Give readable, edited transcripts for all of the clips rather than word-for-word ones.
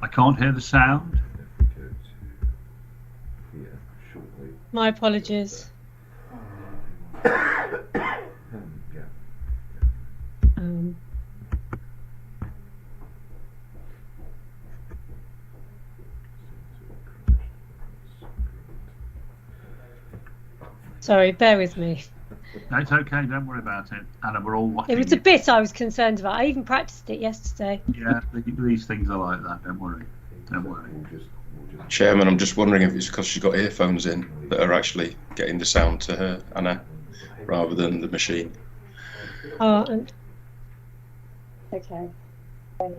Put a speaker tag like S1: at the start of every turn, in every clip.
S1: I can't hear the sound.
S2: My apologies. Sorry, bear with me.
S1: No, it's okay, don't worry about it. Anna, we're all watching.
S2: It was a bit I was concerned about. I even practiced it yesterday.
S1: Yeah, these things are like that, don't worry. Don't worry.
S3: Chairman, I'm just wondering if it's because she's got earphones in that are actually getting the sound to her, Anna, rather than the machine.
S2: Oh, okay. You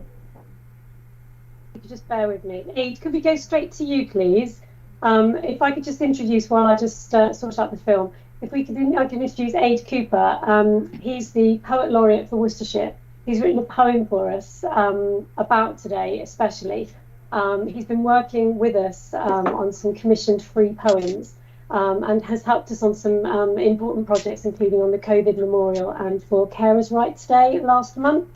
S2: could just bear with me. Aid, could we go straight to you, please? If I could just introduce while I just sort out the film. If we could, I can introduce Aid Cooper. He's the Poet Laureate for Worcestershire. He's written a poem for us about today, especially. He's been working with us on some commissioned free poems and has helped us on some important projects, including on the COVID memorial and for Carers' Rights Day last month.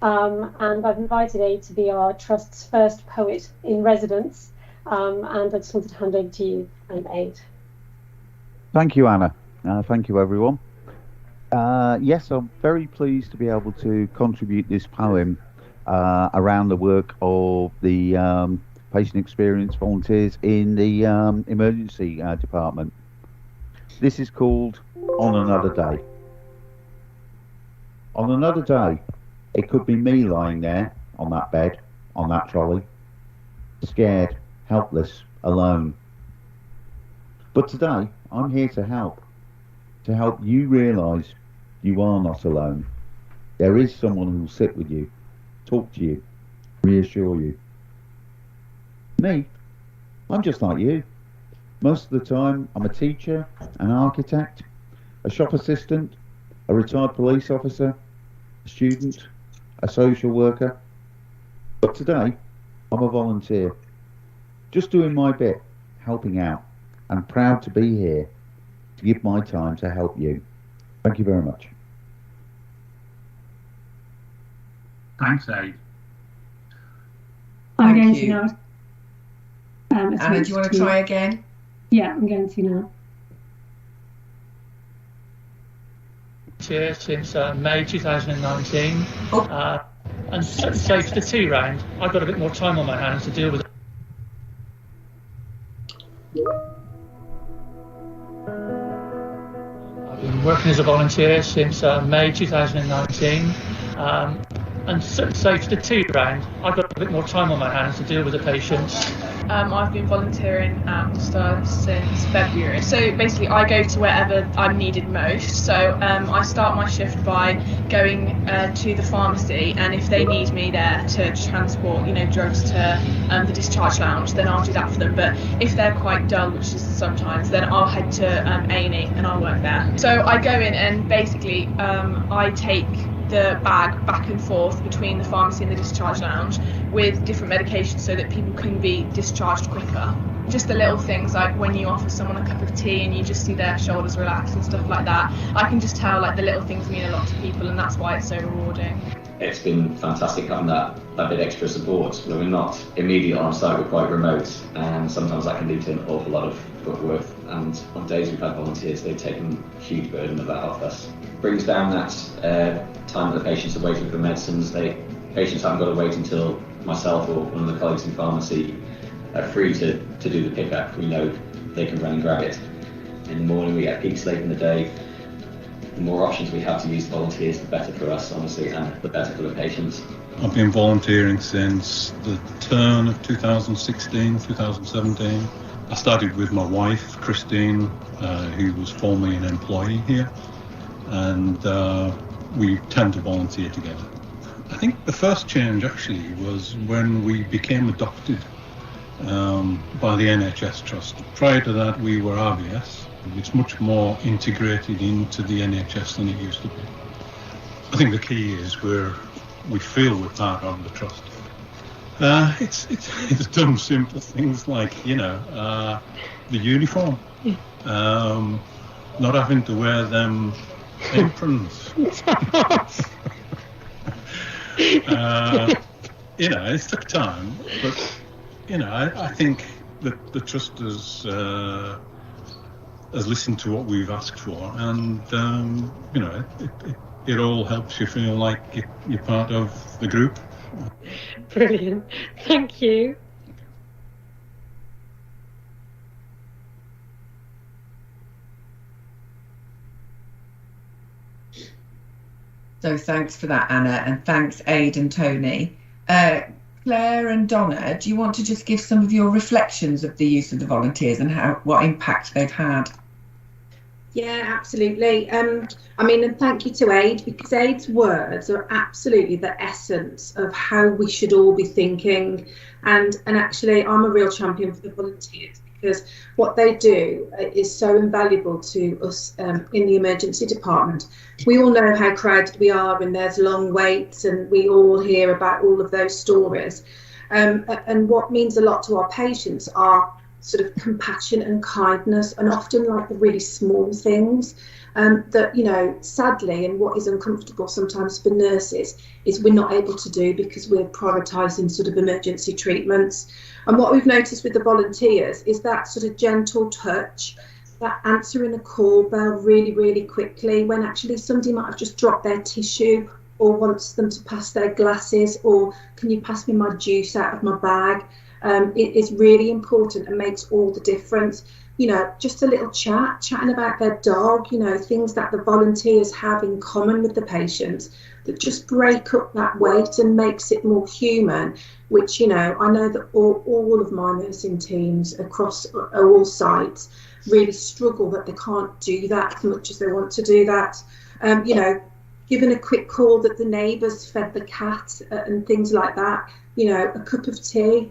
S2: And I've invited Aid to be our Trust's first poet in residence. And I just wanted to hand over to you, Aid.
S4: Thank you, Anna. Thank you, everyone. Yes, I'm very pleased to be able to contribute this poem around the work of the patient experience volunteers in the emergency department. This is called On Another Day. On another day, it could be me lying there on that bed, on that trolley, scared, helpless, alone. But today, I'm here to help you realise you are not alone. There is someone who will sit with you, talk to you, reassure you. Me, I'm just like you. Most of the time, I'm a teacher, an architect, a shop assistant, a retired police officer, a student, a social worker. But today, I'm a volunteer, just doing my bit, helping out, and proud to be here to give my time to help you. Thank you very much.
S1: Thanks, Aid.
S5: I'm going to now.
S6: Anna, do you want to try again?
S5: Yeah, I'm going to now.
S7: Since May 2019, and so for the 2 round, I've got a bit more time on my hands to deal with it. I've been working as a volunteer since May 2019, and so for the 2 round, I've got a bit more time on my hands to deal with the patients.
S8: I've been volunteering at Worcester since February. So basically I go to wherever I'm needed most. So I start my shift by going to the pharmacy, and if they need me there to transport, drugs to the discharge lounge, then I'll do that for them. But if they're quite dull, which is sometimes, then I'll head to A&E and I'll work there. So I go in and basically I take the bag back and forth between the pharmacy and the discharge lounge with different medications so that people can be discharged quicker. Just the little things, like when you offer someone a cup of tea and you just see their shoulders relax and stuff like that, I can just tell the little things mean a lot to people, and that's why it's so rewarding.
S9: It's been fantastic having that bit extra support. When we're not immediately on site, we're quite remote, and sometimes that can lead to an awful lot of footwork. And on days we've had volunteers, they've taken a huge burden of that off us. Brings down that time that the patients are waiting for medicines. Patients haven't got to wait until myself or one of the colleagues in pharmacy are free to do the pickup. We know they can run and grab it. In the morning we get peaks late in the day. The more options we have to use volunteers, the better for us, honestly, and the better for the patients.
S10: I've been volunteering since the turn of 2016, 2017. I started with my wife, Christine, who was formerly an employee here, and we tend to volunteer together. I think the first change actually was when we became adopted by the NHS Trust. Prior to that, we were RBS. It's much more integrated into the NHS than it used to be. I think the key is we feel we're part of the trust. It's done simple things like the uniform, not having to wear them aprons. it took time, but I think that the trust has listened to what we've asked for, and it all helps you feel like you're part of the group.
S2: Brilliant. Thank you.
S6: So thanks for that, Anna, and thanks, Aid and Tony. Claire and Donna, do you want to just give some of your reflections of the use of the volunteers and what impact they've had?
S11: Yeah, absolutely. And thank you to Aid, because Aid's words are absolutely the essence of how we should all be thinking. And actually, I'm a real champion for the volunteers, because what they do is so invaluable to us in the emergency department. We all know how crowded we are, and there's long waits, and we all hear about all of those stories. And what means a lot to our patients are sort of compassion and kindness, and often like the really small things that, sadly, and what is uncomfortable sometimes for nurses is we're not able to do because we're prioritising sort of emergency treatments. And what we've noticed with the volunteers is that sort of gentle touch, that answering a call bell really, really quickly when actually somebody might have just dropped their tissue or wants them to pass their glasses, or can you pass me my juice out of my bag? It is really important and makes all the difference. Just a little chatting about their dog, things that the volunteers have in common with the patients that just break up that weight and makes it more human, which, I know that all of my nursing teams across all sites really struggle that they can't do that as much as they want to do that. Giving a quick call that the neighbours fed the cat and things like that, a cup of tea.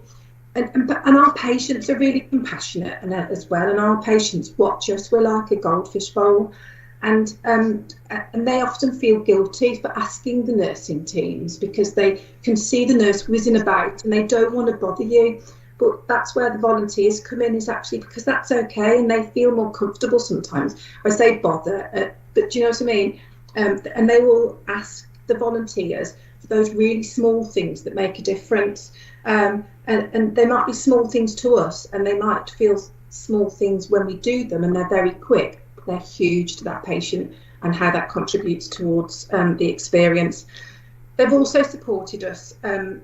S11: And our patients are really compassionate as well, and our patients watch us. We're like a goldfish bowl, and they often feel guilty for asking the nursing teams because they can see the nurse whizzing about and they don't want to bother you. But that's where the volunteers come in, is actually because that's okay, and they feel more comfortable sometimes. I say bother, but do you know what I mean? And they will ask the volunteers for those really small things that make a difference. And they might be small things to us, and they might feel small things when we do them, and they're very quick, but they're huge to that patient and how that contributes towards the experience. They've also supported us, and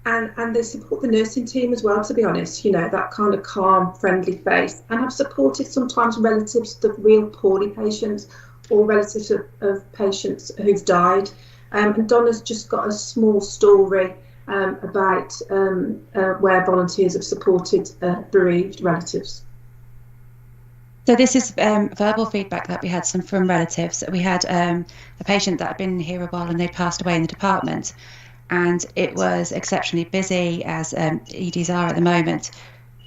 S11: they support the nursing team as well, to be honest, that kind of calm, friendly face, and have supported sometimes relatives of real poorly patients or relatives of patients who've died. And Donna's just got a small story about where volunteers have supported bereaved relatives.
S12: So this is verbal feedback that we had from relatives. We had a patient that had been here a while and they passed away in the department, and it was exceptionally busy, as EDs are at the moment.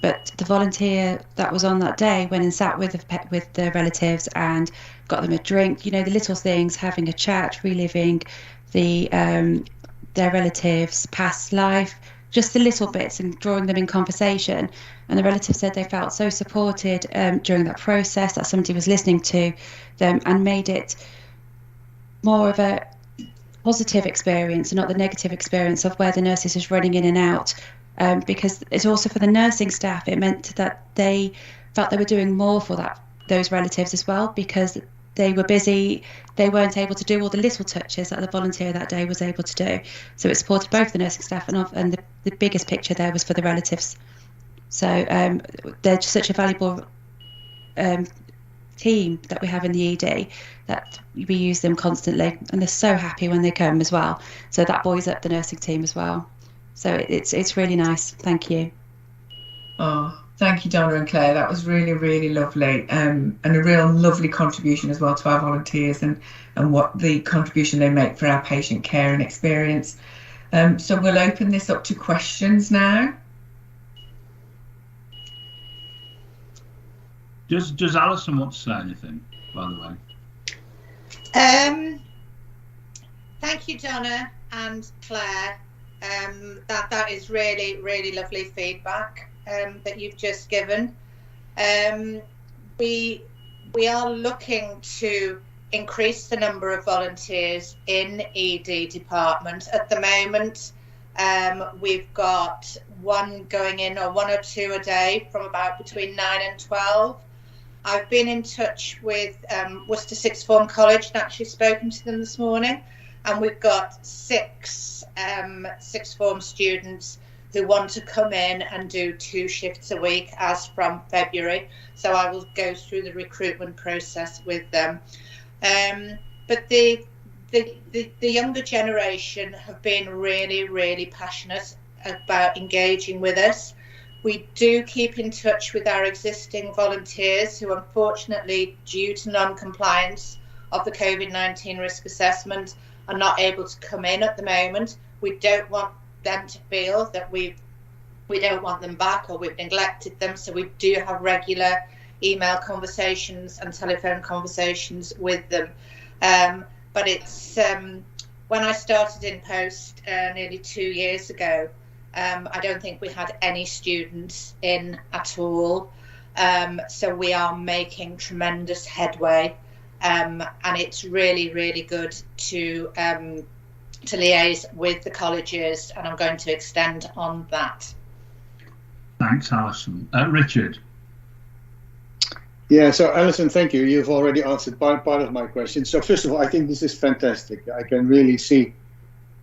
S12: But the volunteer that was on that day went and sat with the relatives and got them a drink. The little things, having a chat, reliving their relatives' past life, just the little bits, and drawing them in conversation. And the relatives said they felt so supported during that process, that somebody was listening to them and made it more of a positive experience and not the negative experience of where the nurses is running in and out. Because it's also for the nursing staff, it meant that they felt they were doing more for those relatives as well, because they were busy, they weren't able to do all the little touches that the volunteer that day was able to do. So it supported both the nursing staff and the biggest picture there was for the relatives. So they're just such a valuable team that we have in the ED that we use them constantly, and they're so happy when they come as well. So that buoys up the nursing team as well. So it's really nice. Thank you.
S6: Oh, thank you, Donna and Claire. That was really, really lovely, and a real lovely contribution as well to our volunteers and what the contribution they make for our patient care and experience. So we'll open this up to questions now.
S1: Does Alison want to say anything, by the way?
S13: Thank you, Donna and Claire. That is really, really lovely feedback that you've just given. We are looking to increase the number of volunteers in ED department. At the moment, We've got one going in, or one or two a day, from about between 9 and 12. I've been in touch with Worcester Sixth Form College and actually spoken to them this morning, and we've got 6 Sixth Form students who want to come in and do 2 shifts a week as from February. So I will go through the recruitment process with them. But the younger generation have been really, really passionate about engaging with us. We do keep in touch with our existing volunteers who, unfortunately, due to non-compliance of the COVID-19 risk assessment, are not able to come in at the moment. We don't want them to feel that we don't want them back or we've neglected them. So we do have regular email conversations and telephone conversations with them. But it's when I started in post nearly 2 years ago, I don't think we had any students in at all. So we are making tremendous headway, and it's really, really good to liaise with the colleges, and I'm going to extend on that.
S1: Thanks, Alison. Richard.
S14: Yeah, so Alison, thank you. You've already answered part of my question. So first of all, I think this is fantastic. I can really see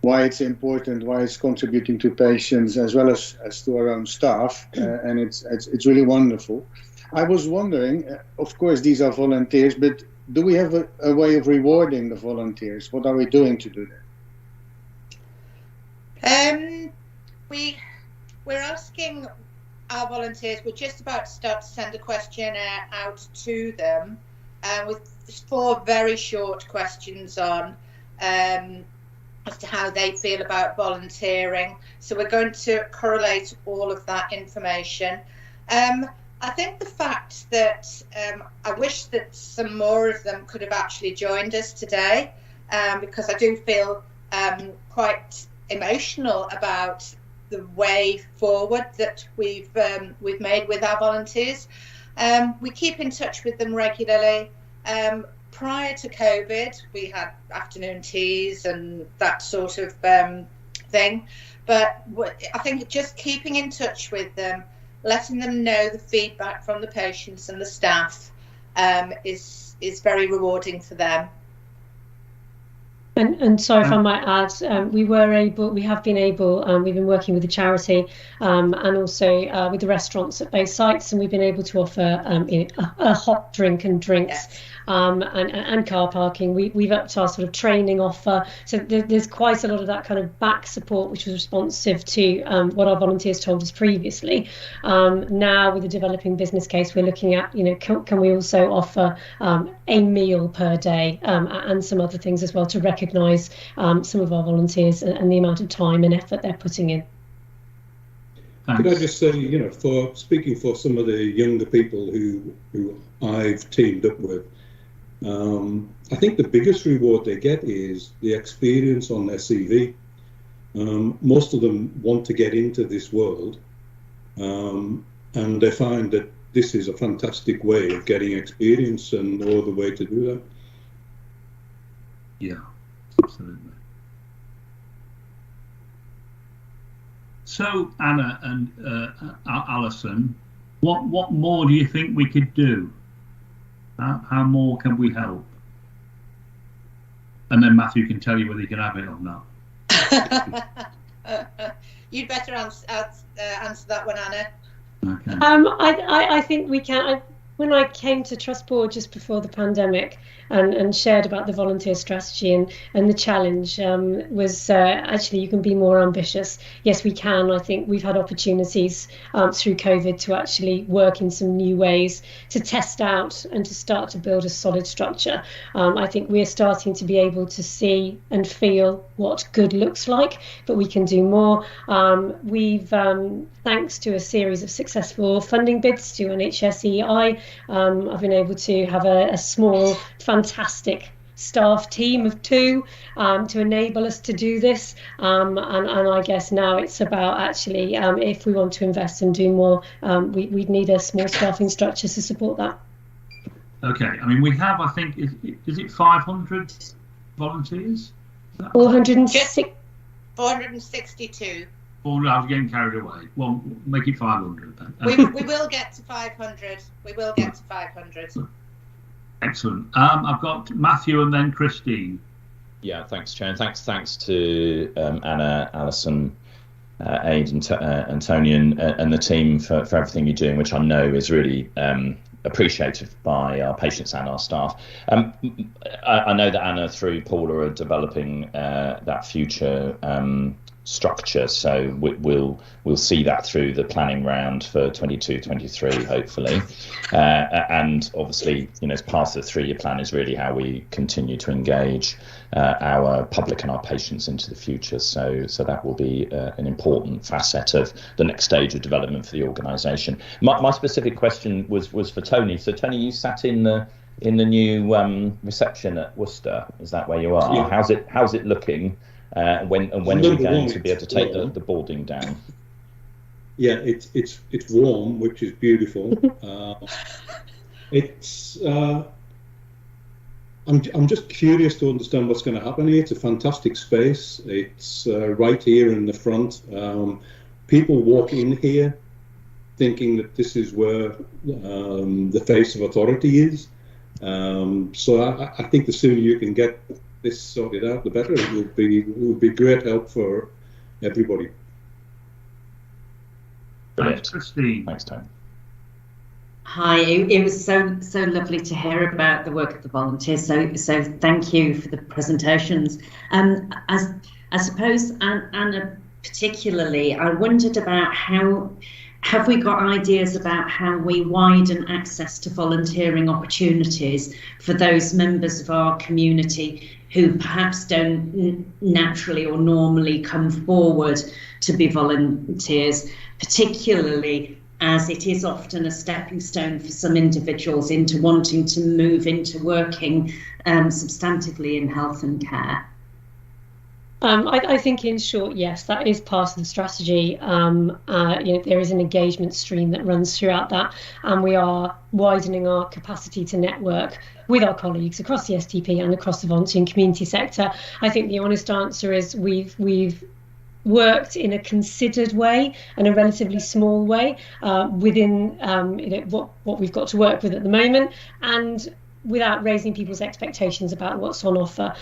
S14: why it's important, why it's contributing to patients as well as to our own staff, and it's really wonderful. I was wondering, of course, these are volunteers, but do we have a way of rewarding the volunteers? What are we doing to do that?
S13: We're asking our volunteers, we're just about to start to send a questionnaire out to them with 4 very short questions on as to how they feel about volunteering. So we're going to correlate all of that information. I think the fact that I wish that some more of them could have actually joined us today, because I do feel quite emotional about the way forward that we've made with our volunteers. We keep in touch with them regularly. Prior to COVID, we had afternoon teas and that sort of thing. But I think just keeping in touch with them, letting them know the feedback from the patients and the staff is very rewarding for them.
S2: And sorry if I might add, we've been working with the charity and also with the restaurants at both sites, and we've been able to offer a hot drink and drinks. Yes. And car parking. We've upped our sort of training offer. So there's quite a lot of that kind of back support, which was responsive to what our volunteers told us previously. Now with the developing business case, we're looking at, can we also offer a meal per day and some other things as well to recognise some of our volunteers and the amount of time and effort they're putting in.
S10: Could I just say, for speaking for some of the younger people who I've teamed up with, I think the biggest reward they get is the experience on their CV. Most of them want to get into this world, and they find that this is a fantastic way of getting experience and all the way to do that.
S1: Yeah, absolutely. So, Anna and Alison, what more do you think we could do? How more can we help? And then Matthew can tell you whether you can have it or not.
S13: You'd better answer that one, Anna.
S1: Okay.
S2: I think we can. When I came to Trust Board just before the pandemic and shared about the volunteer strategy and the challenge was actually you can be more ambitious. Yes, we can. I think we've had opportunities through COVID to actually work in some new ways, to test out and to start to build a solid structure. I think we're starting to be able to see and feel what good looks like, but we can do more. We've, thanks to a series of successful funding bids to NHSEI, I've been able to have a small, fantastic staff team of 2 to enable us to do this. And I guess now it's about actually, if we want to invest and do more, we'd need a small staffing structure to support that.
S1: Okay, I mean, we have, I think, is it 500 volunteers?
S2: 406.
S13: 462.
S1: Or I was getting carried away. Well, make it 500 then.
S13: We will get to 500. We will get to 500.
S1: Excellent. I've got Matthew and then Christine.
S15: Yeah, thanks, Chair. Thanks to Anna, Alison, Aid and Tony and the team for everything you're doing, which I know is really appreciated by our patients and our staff. I know that Anna, through Paula, are developing that future structure, so we'll see that through the planning round for 22-23 hopefully, and obviously, you know, as part of the 3-year plan is really how we continue to engage our public and our patients into the future, so that will be an important facet of the next stage of development for the organisation. My specific question was for Tony. So Tony, you sat in the new reception at Worcester, is that where you are?
S16: Yeah.
S15: How's it looking? When are we going to be able to take the boarding down?
S16: Yeah, it's warm, which is beautiful. I'm just curious to understand what's going to happen here. It's a fantastic space. It's right here in the front. People walk in here thinking that this is where the face of authority is. So I think the sooner you can get this sorted out, the better. It will be great help for everybody.
S1: Thanks, Christine.
S15: Thanks, Tony.
S17: Hi, it was so lovely to hear about the work of the volunteers. So thank you for the presentations. As I suppose, Anna particularly, I wondered about how have we got ideas about how we widen access to volunteering opportunities for those members of our community who perhaps don't naturally or normally come forward to be volunteers, particularly as it is often a stepping stone for some individuals into wanting to move into working substantively in health and care?
S2: I think in short, yes, that is part of the strategy. There is an engagement stream that runs throughout that, and we are widening our capacity to network with our colleagues across the STP and across the volunteering community sector. I think the honest answer is we've worked in a considered way and a relatively small way within what we've got to work with at the moment, and without raising people's expectations about what's on offer.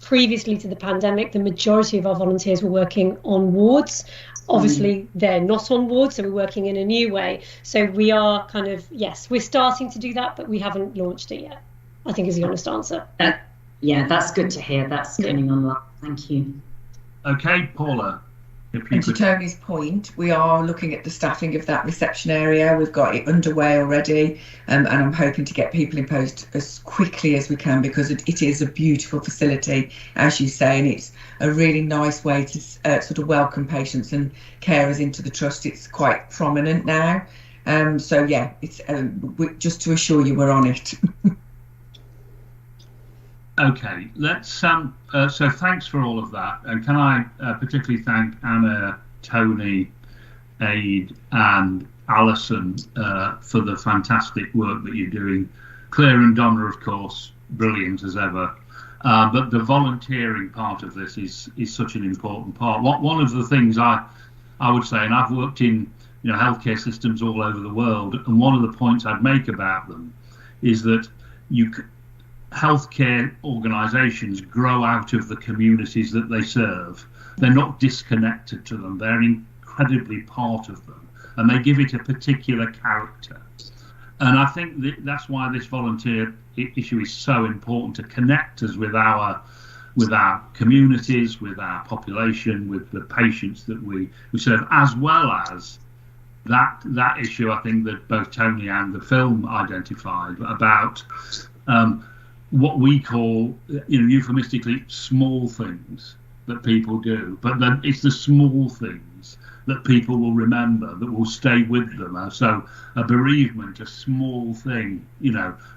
S2: Previously to the pandemic, the majority of our volunteers were working on wards. Obviously, they're not on wards, so we're working in a new way. So we are we're starting to do that, but we haven't launched it yet, I think is the honest answer.
S17: Yeah, that's good to hear. That's coming online. Thank you.
S1: Okay, Paula.
S6: And to Tony's point, we are looking at the staffing of that reception area. We've got it underway already, and I'm hoping to get people in post as quickly as we can, because it is a beautiful facility, as you say, and it's a really nice way to sort of welcome patients and carers into the trust. It's quite prominent now. So yeah, it's just to assure you we're on it.
S1: Okay, let's so thanks for all of that, and can I particularly thank Anna, Tony, Aid and Alison for the fantastic work that you're doing. Claire and Donna, of course, brilliant as ever, but the volunteering part of this is such an important part. One of the things I would say, and I've worked in healthcare systems all over the world, and one of the points I'd make about them is that healthcare organisations grow out of the communities that they serve. They're not disconnected to them. They're incredibly part of them, and they give it a particular character. And I think that's why this volunteer issue is so important, to connect us with our communities, with our population, with the patients that we serve, as well as that issue I think that both Tony and the film identified about what we call, euphemistically, small things that people do, but then it's the small things that people will remember, that will stay with them. So a bereavement, a small thing,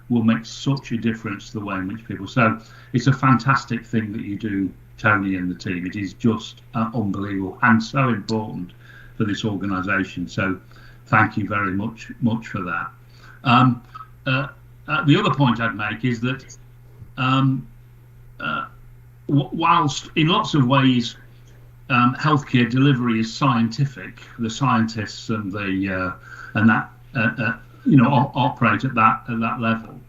S1: will make such a difference to the way in which people. So it's a fantastic thing that you do, Tony and the team. It is just unbelievable and so important for this organisation. So thank you very much for that. The other point I'd make is that whilst in lots of ways healthcare delivery is scientific. The scientists and the operate at that level.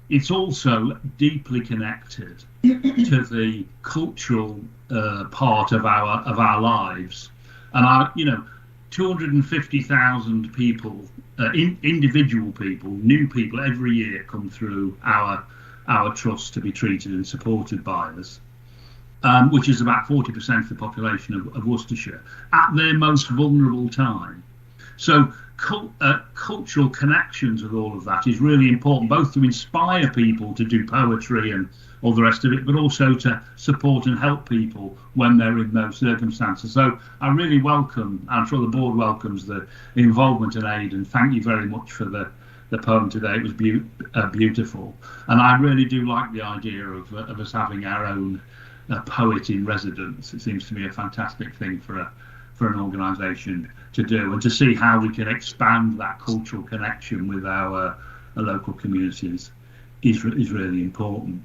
S1: It's also deeply connected to the cultural part of our lives, and 250,000 people, individual people, new people every year come through our trust to be treated and supported by us, which is about 40% of the population of Worcestershire at their most vulnerable time. So cultural connections with all of that is really important, both to inspire people to do poetry and all the rest of it, but also to support and help people when they're in those circumstances. So I really welcome, I'm sure the board welcomes the involvement and aid, and thank you very much for the poem today. It was beautiful, and I really do like the idea of us having our own poet in residence. It seems to me a fantastic thing for an organisation to do, and to see how we can expand that cultural connection with our local communities is really important.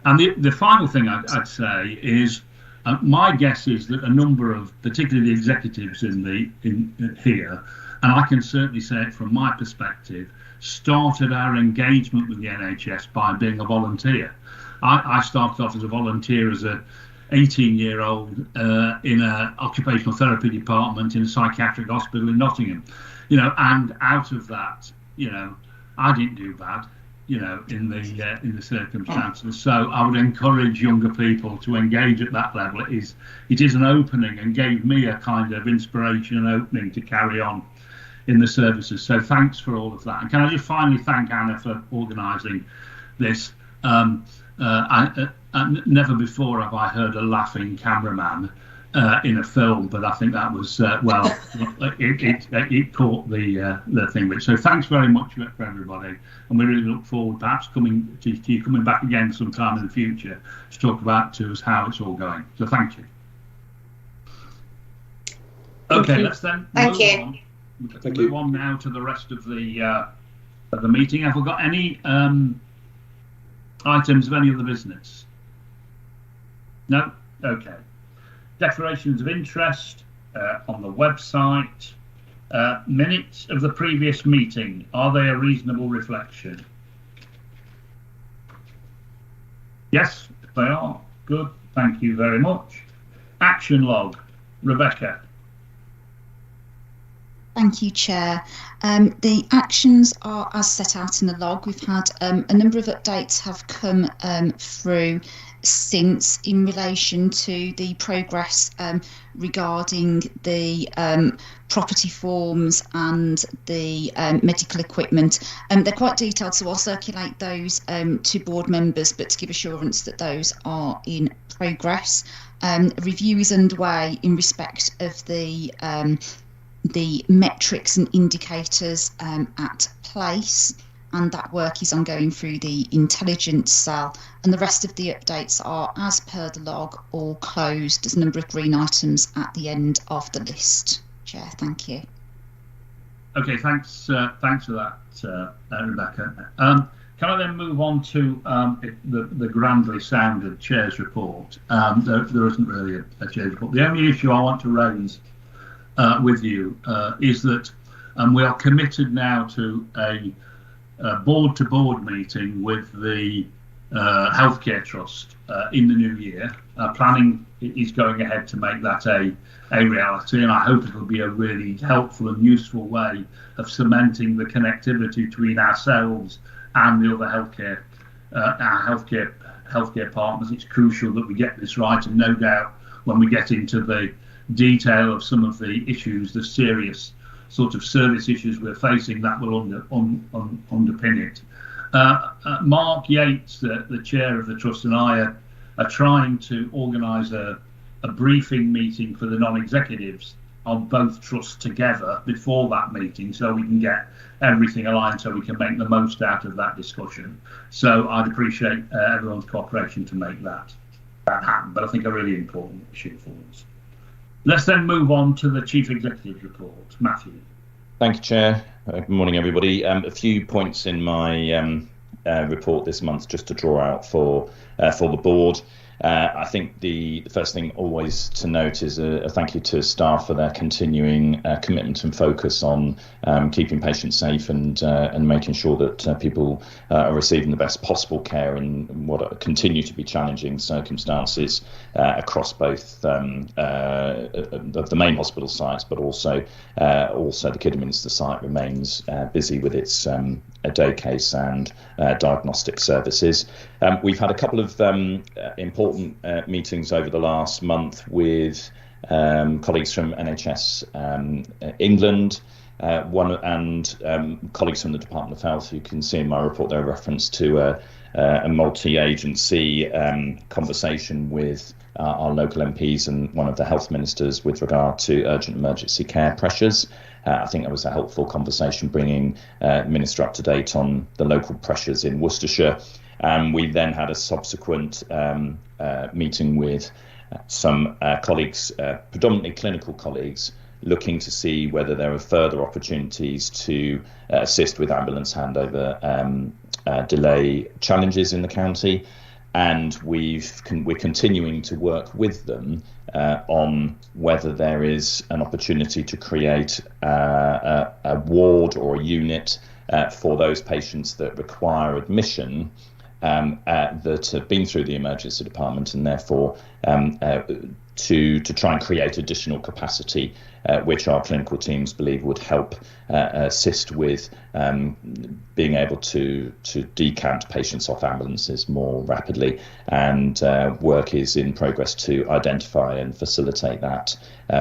S1: And the final thing I'd say is, my guess is that a number of, particularly the executives in here, and I can certainly say it from my perspective, started our engagement with the NHS by being a volunteer. I started off as a volunteer as a 18-year-old in an occupational therapy department in a psychiatric hospital in Nottingham, and out of that, I didn't do bad, in the circumstances. So I would encourage younger people to engage at that level. It is an opening, and gave me a kind of inspiration and opening to carry on in the services. So thanks for all of that. And can I just finally thank Anna for organising this. Never before have I heard a laughing cameraman in a film, but I think that was it caught the thing. So thanks very much for everybody, and we really look forward perhaps coming to you coming back again sometime in the future to talk about to us how it's all going. So thank you. Okay, let's then move on now to the rest of the meeting. Have we got any items of any other business? No? Okay. Declarations of interest on the website. Minutes of the previous meeting. Are they a reasonable reflection? Yes, they are. Good. Thank you very much. Action log. Rebecca.
S12: Thank you, Chair. The actions are as set out in the log. We've had a number of updates have come through since in relation to the progress regarding the property forms and the medical equipment. They're quite detailed, so I'll circulate those to board members, but to give assurance that those are in progress. Review is underway in respect of the metrics and indicators at place, and that work is ongoing through the intelligence cell, and the rest of the updates are as per the log, all closed. There's a number of green items at the end of the list. Chair, thank you.
S1: Okay, thanks for that, Rebecca. Can I then move on to the grandly sounded Chair's report? There isn't really a Chair's report. The only issue I want to raise with you is that we are committed now to a board-to-board meeting with the Healthcare Trust in the new year. Planning is going ahead to make that a reality, and I hope it will be a really helpful and useful way of cementing the connectivity between ourselves and the other healthcare partners. It's crucial that we get this right, and no doubt when we get into the detail of some of the issues, the serious sort of service issues we're facing, that will underpin it. Mark Yates, the chair of the trust, and I are trying to organise a briefing meeting for the non-executives of both trusts together before that meeting, so we can get everything aligned, so we can make the most out of that discussion. So I'd appreciate everyone's cooperation to make that happen, but I think a really important issue for us. Let's then move on to the Chief Executive's report. Matthew.
S15: Thank you, Chair. Good morning, everybody. A few points in my report this month just to draw out for the board. I think the first thing always to note is a thank you to staff for their continuing commitment and focus on keeping patients safe and making sure that people are receiving the best possible care in what continue to be challenging circumstances across both of the main hospital sites, but also the Kidderminster site remains busy with its day case and diagnostic services. We've had a couple of important meetings over the last month with colleagues from NHS England, colleagues from the Department of Health. You can see in my report there a reference to a multi-agency conversation with our local MPs and one of the health ministers with regard to urgent emergency care pressures. I think that was a helpful conversation, bringing Minister up to date on the local pressures in Worcestershire. We then had a subsequent meeting with some colleagues, predominantly clinical colleagues, looking to see whether there are further opportunities to assist with ambulance handover delay challenges in the county. And we're continuing to work with them on whether there is an opportunity to create a ward or a unit for those patients that require admission that have been through the emergency department, and therefore to try and create additional capacity, which our clinical teams believe would help assist with being able to decant patients off ambulances more rapidly. And work is in progress to identify and facilitate that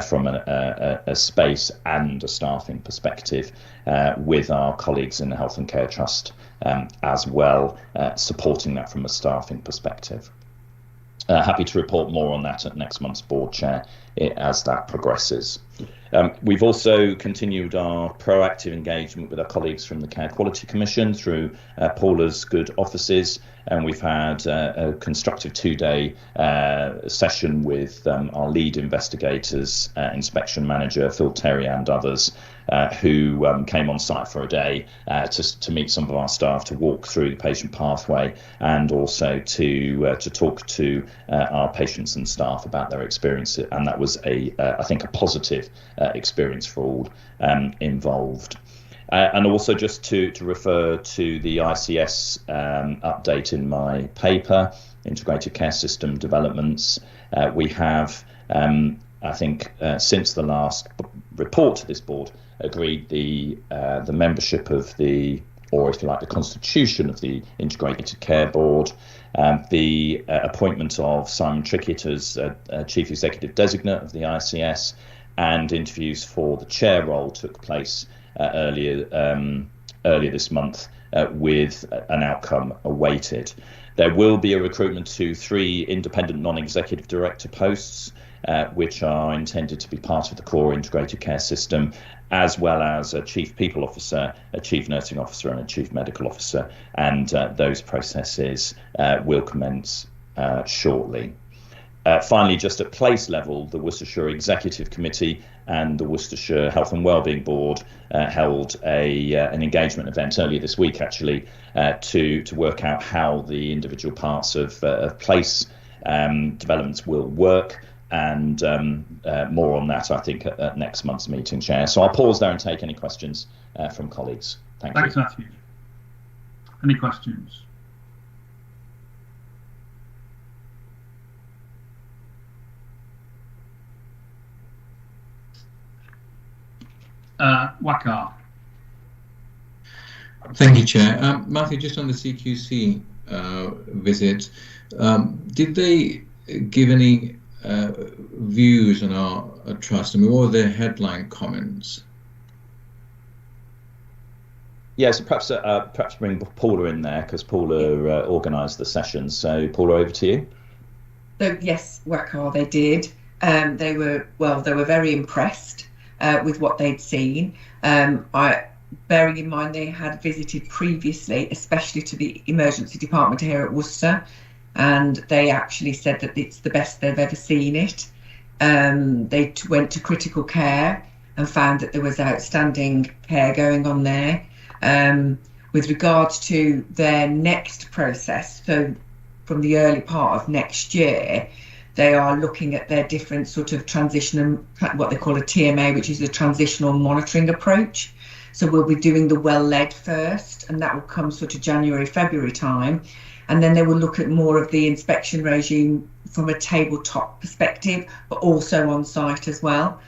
S15: from a space and a staffing perspective with our colleagues in the Health and Care Trust as well, supporting that from a staffing perspective. Happy to report more on that at next month's board chair as that progresses. We've also continued our proactive engagement with our colleagues from the Care Quality Commission through Paula's good offices, and we've had a constructive 2-day session with our lead investigators, inspection manager Phil Terry and others, who came on site for a day to meet some of our staff, to walk through the patient pathway, and also to talk to our patients and staff about their experience. And that was I think a positive experience for all involved. And also just to refer to the ICS update in my paper, Integrated Care System Developments. We have, I think, since the last report to this board, agreed the membership of the, or if you like, the constitution of the Integrated Care Board, the appointment of Simon Trickett as Chief Executive Designate of the ICS, and interviews for the chair role took place earlier this month, with an outcome awaited. There will be a recruitment to 3 independent non-executive director posts, which are intended to be part of the core integrated care system, as well as a chief people officer, a chief nursing officer, and a chief medical officer, and those processes will commence shortly. Finally, just at place level, the Worcestershire Executive Committee and the Worcestershire Health and Wellbeing Board held an engagement event earlier this week, actually, to work out how the individual parts of place developments will work, and more on that, I think, at next month's meeting, Chair. So I'll pause there and take any questions from colleagues. Thanks,
S1: Matthew. Any questions? Wakar.
S18: Thank you, Chair. Matthew, just on the CQC visit, did they give any views on our trust? I mean, what were their headline comments?
S15: Yeah, so perhaps bring Paula in there, because Paula organised the session. So Paula, over to you.
S6: So yes, Wakar, they did. They were very impressed with what they'd seen. Bearing in mind they had visited previously, especially to the emergency department here at Worcester, and they actually said that it's the best they've ever seen it. They went to critical care and found that there was outstanding care going on there. With regards to their next process, so from the early part of next year, they are looking at their different sort of transition, what they call a TMA, which is a transitional monitoring approach. So we'll be doing the well-led first, and that will come sort of January, February time. And then they will look at more of the inspection regime from a tabletop perspective, but also on site as well.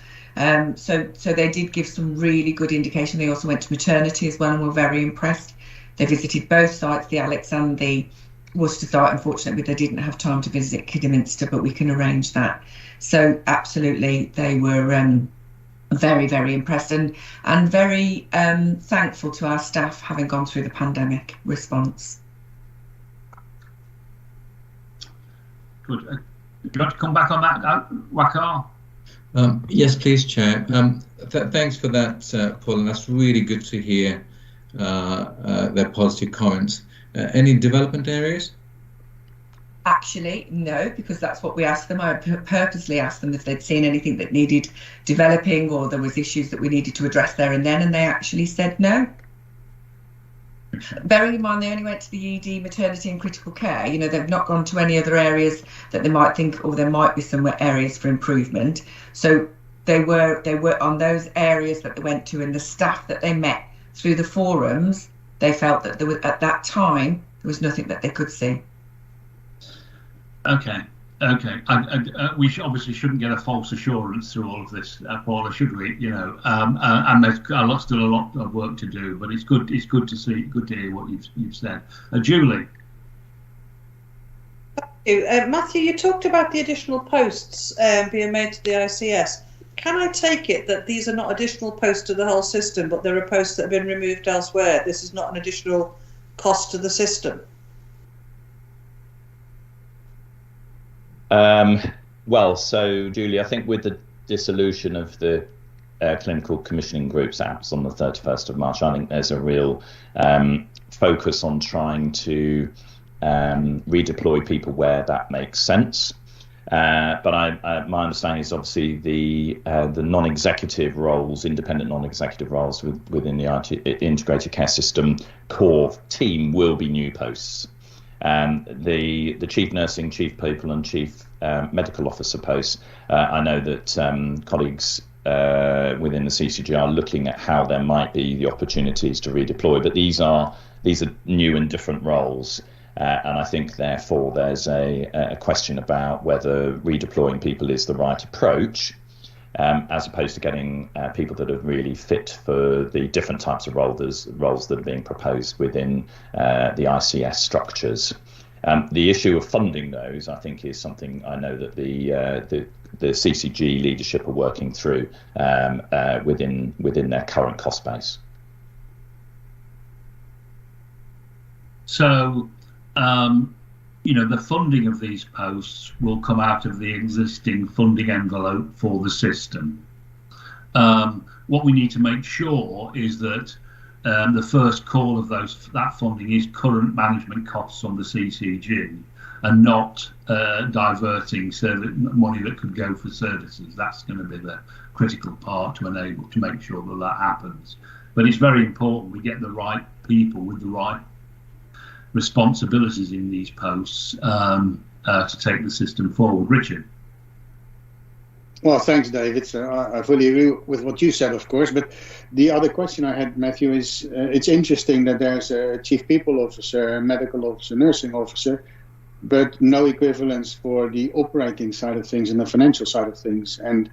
S6: So they did give some really good indication. They also went to maternity as well and were very impressed. They visited both sites, the Alex and the Worcester site. Unfortunately, they didn't have time to visit Kidderminster, but we can arrange that. So absolutely, they were very, very impressed and very thankful to our staff having gone through the pandemic response.
S1: Good. Do you want to come back on that, Wakar?
S18: Yes, please, Chair. Thanks for that, Paul, and that's really good to hear their positive comments. Any development areas?
S6: Actually, no, because that's what we asked them. I purposely asked them if they'd seen anything that needed developing or there was issues that we needed to address there and then, and they actually said no. Bearing in mind they only went to the ED, maternity and critical care, you know, they've not gone to any other areas that they might think, or there might be some areas for improvement. So they were on those areas that they went to, and the staff that they met through the forums, they felt that there was, at that time, there was nothing that they could see.
S1: Okay. We obviously shouldn't get a false assurance through all of this, Paula, should we? You know, and there's still a lot of work to do, but it's good. It's good to see, good to hear what you've said. Julie.
S19: Matthew, you talked about the additional posts being made to the ICS. Can I take it that these are not additional posts to the whole system, but there are posts that have been removed elsewhere? This is not an additional cost to the system?
S15: Well, so Julie, I think with the dissolution of the clinical commissioning groups apps on the 31st of March, I think there's a real focus on trying to redeploy people where that makes sense. But my understanding is obviously the non-executive roles, independent non-executive roles within the integrated care system core team will be new posts. The chief nursing, chief people and chief medical officer posts, I know that colleagues within the CCG are looking at how there might be the opportunities to redeploy, but these are new and different roles. And I think, therefore, there's a question about whether redeploying people is the right approach, as opposed to getting people that are really fit for the different types of roles that are being proposed within the ICS structures. The issue of funding those, I think, is something I know that the CCG leadership are working through within their current cost base.
S1: So, you know, the funding of these posts will come out of the existing funding envelope for the system. What we need to make sure is that the first call of that funding is current management costs on the CCG and not diverting money that could go for services. That's going to be the critical part to enable to make sure that happens. But it's very important we get the right people with the right responsibilities in these posts to take the system forward. Richard.
S14: Well, thanks, David. I fully agree with what you said, of course. But the other question I had, Matthew, is it's interesting that there's a chief people officer, a medical officer, nursing officer, but no equivalence for the operating side of things and the financial side of things. And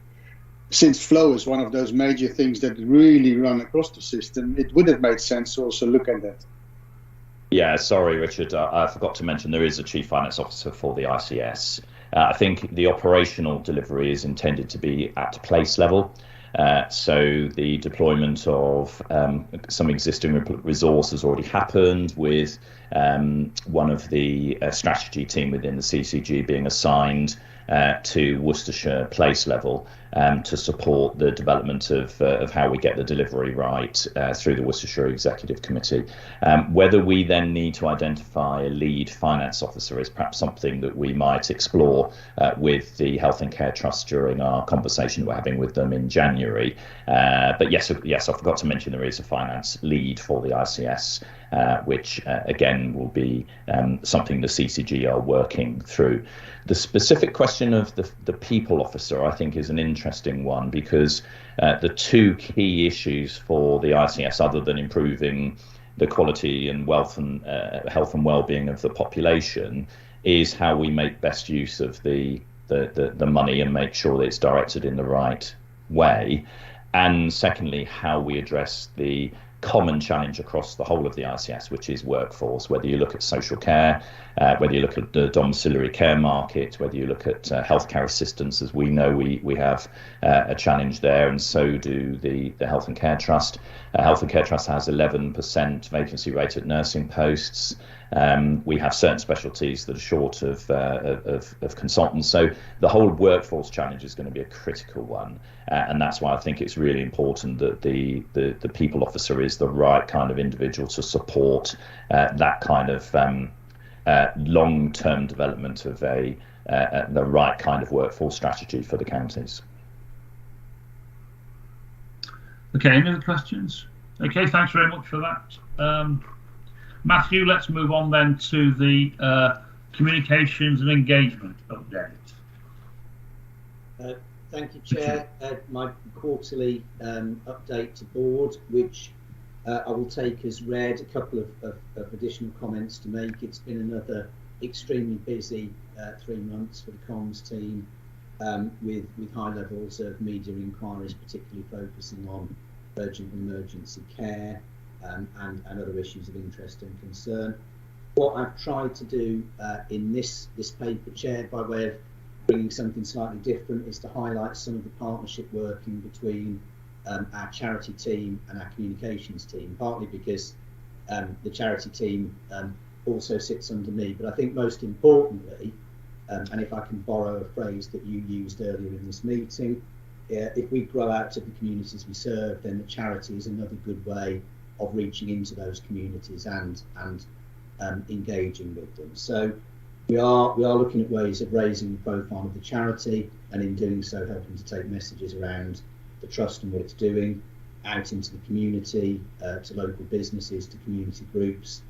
S14: since flow is one of those major things that really run across the system, it would have made sense to also look at that.
S15: Yeah, sorry, Richard. I forgot to mention there is a chief finance officer for the ICS. I think the operational delivery is intended to be at place level. So the deployment of some existing resource has already happened, with one of the strategy team within the CCG being assigned to Worcestershire place level to support the development of how we get the delivery right through the Worcestershire Executive Committee. Whether we then need to identify a lead finance officer is perhaps something that we might explore with the Health and Care Trust during our conversation we're having with them in January. But yes, I forgot to mention there is a finance lead for the ICS, which again will be something the CCG are working through. The specific question of the people officer, I think, is an interesting one, because the two key issues for the ICS, other than improving the quality and wealth and health and well-being of the population, is how we make best use of the money and make sure that it's directed in the right way. And secondly, how we address the common challenge across the whole of the ICS, which is workforce, whether you look at social care, whether you look at the domiciliary care market, whether you look at healthcare assistance, as we know we have a challenge there, and so do the Health and Care Trust. Health and Care Trust has 11% vacancy rate at nursing posts. We have certain specialties that are short of consultants. So the whole workforce challenge is going to be a critical one. And that's why I think it's really important that the people officer is the right kind of individual to support that kind of long-term development of the right kind of workforce strategy for the counties.
S1: Okay, any other questions? Okay, thanks very much for that. Matthew, let's move on then to the communications and engagement update.
S20: Thank you, Chair. My quarterly update to board, which I will take as read. A couple of additional comments to make. It's been another extremely busy 3 months for the comms team, with high levels of media inquiries, particularly focusing on urgent and emergency care and other issues of interest and concern. What I've tried to do in this paper, Chair, by way of bringing something slightly different, is to highlight some of the partnership working between our charity team and our communications team, partly because the charity team also sits under me, but I think most importantly, and if I can borrow a phrase that you used earlier in this meeting, if we grow out to the communities we serve, then the charity is another good way of reaching into those communities and engaging with them. So we are looking at ways of raising the profile of the charity, and in doing so helping to take messages around the trust and what it's doing out into the community, to local businesses, to community groups,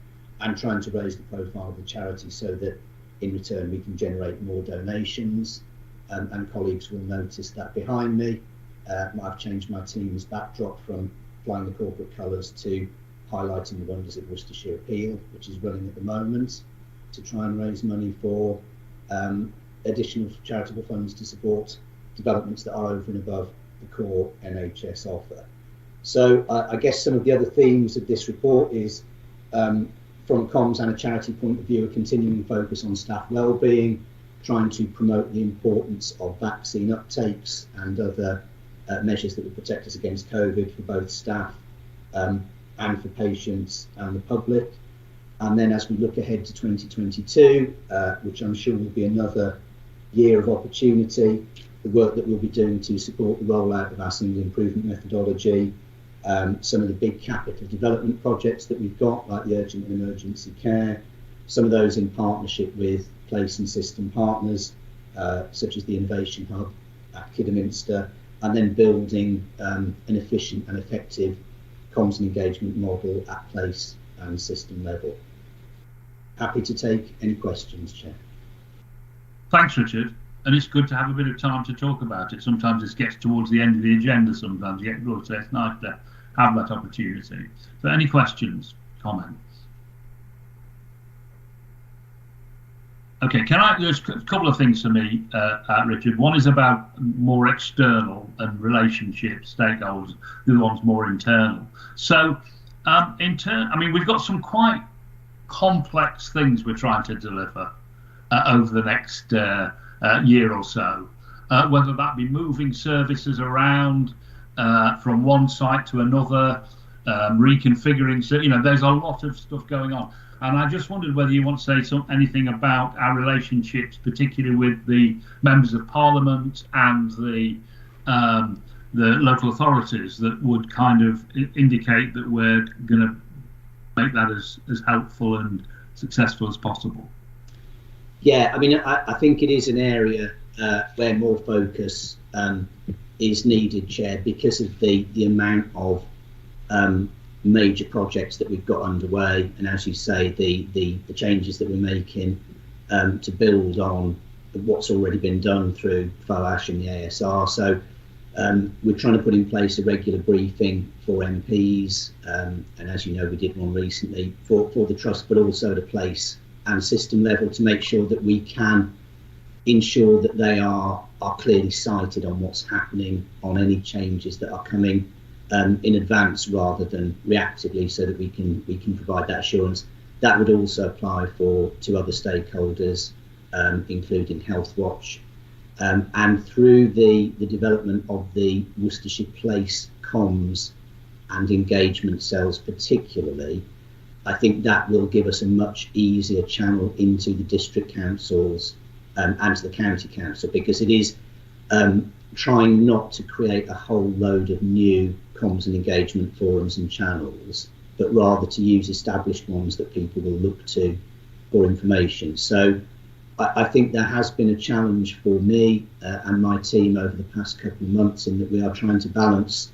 S20: and trying to raise the profile of the charity so that in return we can generate more donations, and colleagues will notice that behind me I've changed my team's backdrop from flying the corporate colours to highlighting the wonders of Worcestershire Appeal, which is running at the moment, to try and raise money for additional charitable funds to support developments that are over and above the core NHS offer. So I guess some of the other themes of this report is, from a comms and a charity point of view, a continuing focus on staff wellbeing, trying to promote the importance of vaccine uptakes and other measures that will protect us against COVID for both staff and for patients and the public. And then as we look ahead to 2022, which I'm sure will be another year of opportunity, the work that we'll be doing to support the rollout of our single improvement methodology, some of the big capital development projects that we've got, like the urgent and emergency care, some of those in partnership with place and system partners, such as the Innovation Hub at Kidderminster, and then building an efficient and effective comms and engagement model at place and system level. Happy to take any questions, Chair.
S1: Thanks, Richard. And it's good to have a bit of time to talk about it. Sometimes it gets towards the end of the agenda, sometimes you get good, so it's nice to have that opportunity. So any questions, comments? Okay, there's a couple of things for me, Richard. One is about more external and relationships, stakeholders. The other one's more internal. So, we've got some quite complex things we're trying to deliver over the next year or so, whether that be moving services around from one site to another, reconfiguring. So, there's a lot of stuff going on. And I just wondered whether you want to say anything about our relationships, particularly with the members of Parliament and the local authorities, that would kind of indicate that we're going to make that as helpful and successful as possible.
S20: Yeah, I mean, I think it is an area where more focus is needed, Chair, because of the amount of major projects that we've got underway, and as you say, the changes that we're making to build on what's already been done through FOASH and the ASR. So we're trying to put in place a regular briefing for MPs, and as you know, we did one recently for the Trust, but also at a place and system level to make sure that we can ensure that they are clearly cited on what's happening, on any changes that are coming in advance rather than reactively, so that we can provide that assurance. That would also apply to other stakeholders, including Health Watch, and through the development of the Worcestershire Place comms and engagement cells particularly. I think that will give us a much easier channel into the district councils and to the county council, because it is trying not to create a whole load of new comms and engagement forums and channels, but rather to use established ones that people will look to for information. So I think there has been a challenge for me and my team over the past couple of months, in that we are trying to balance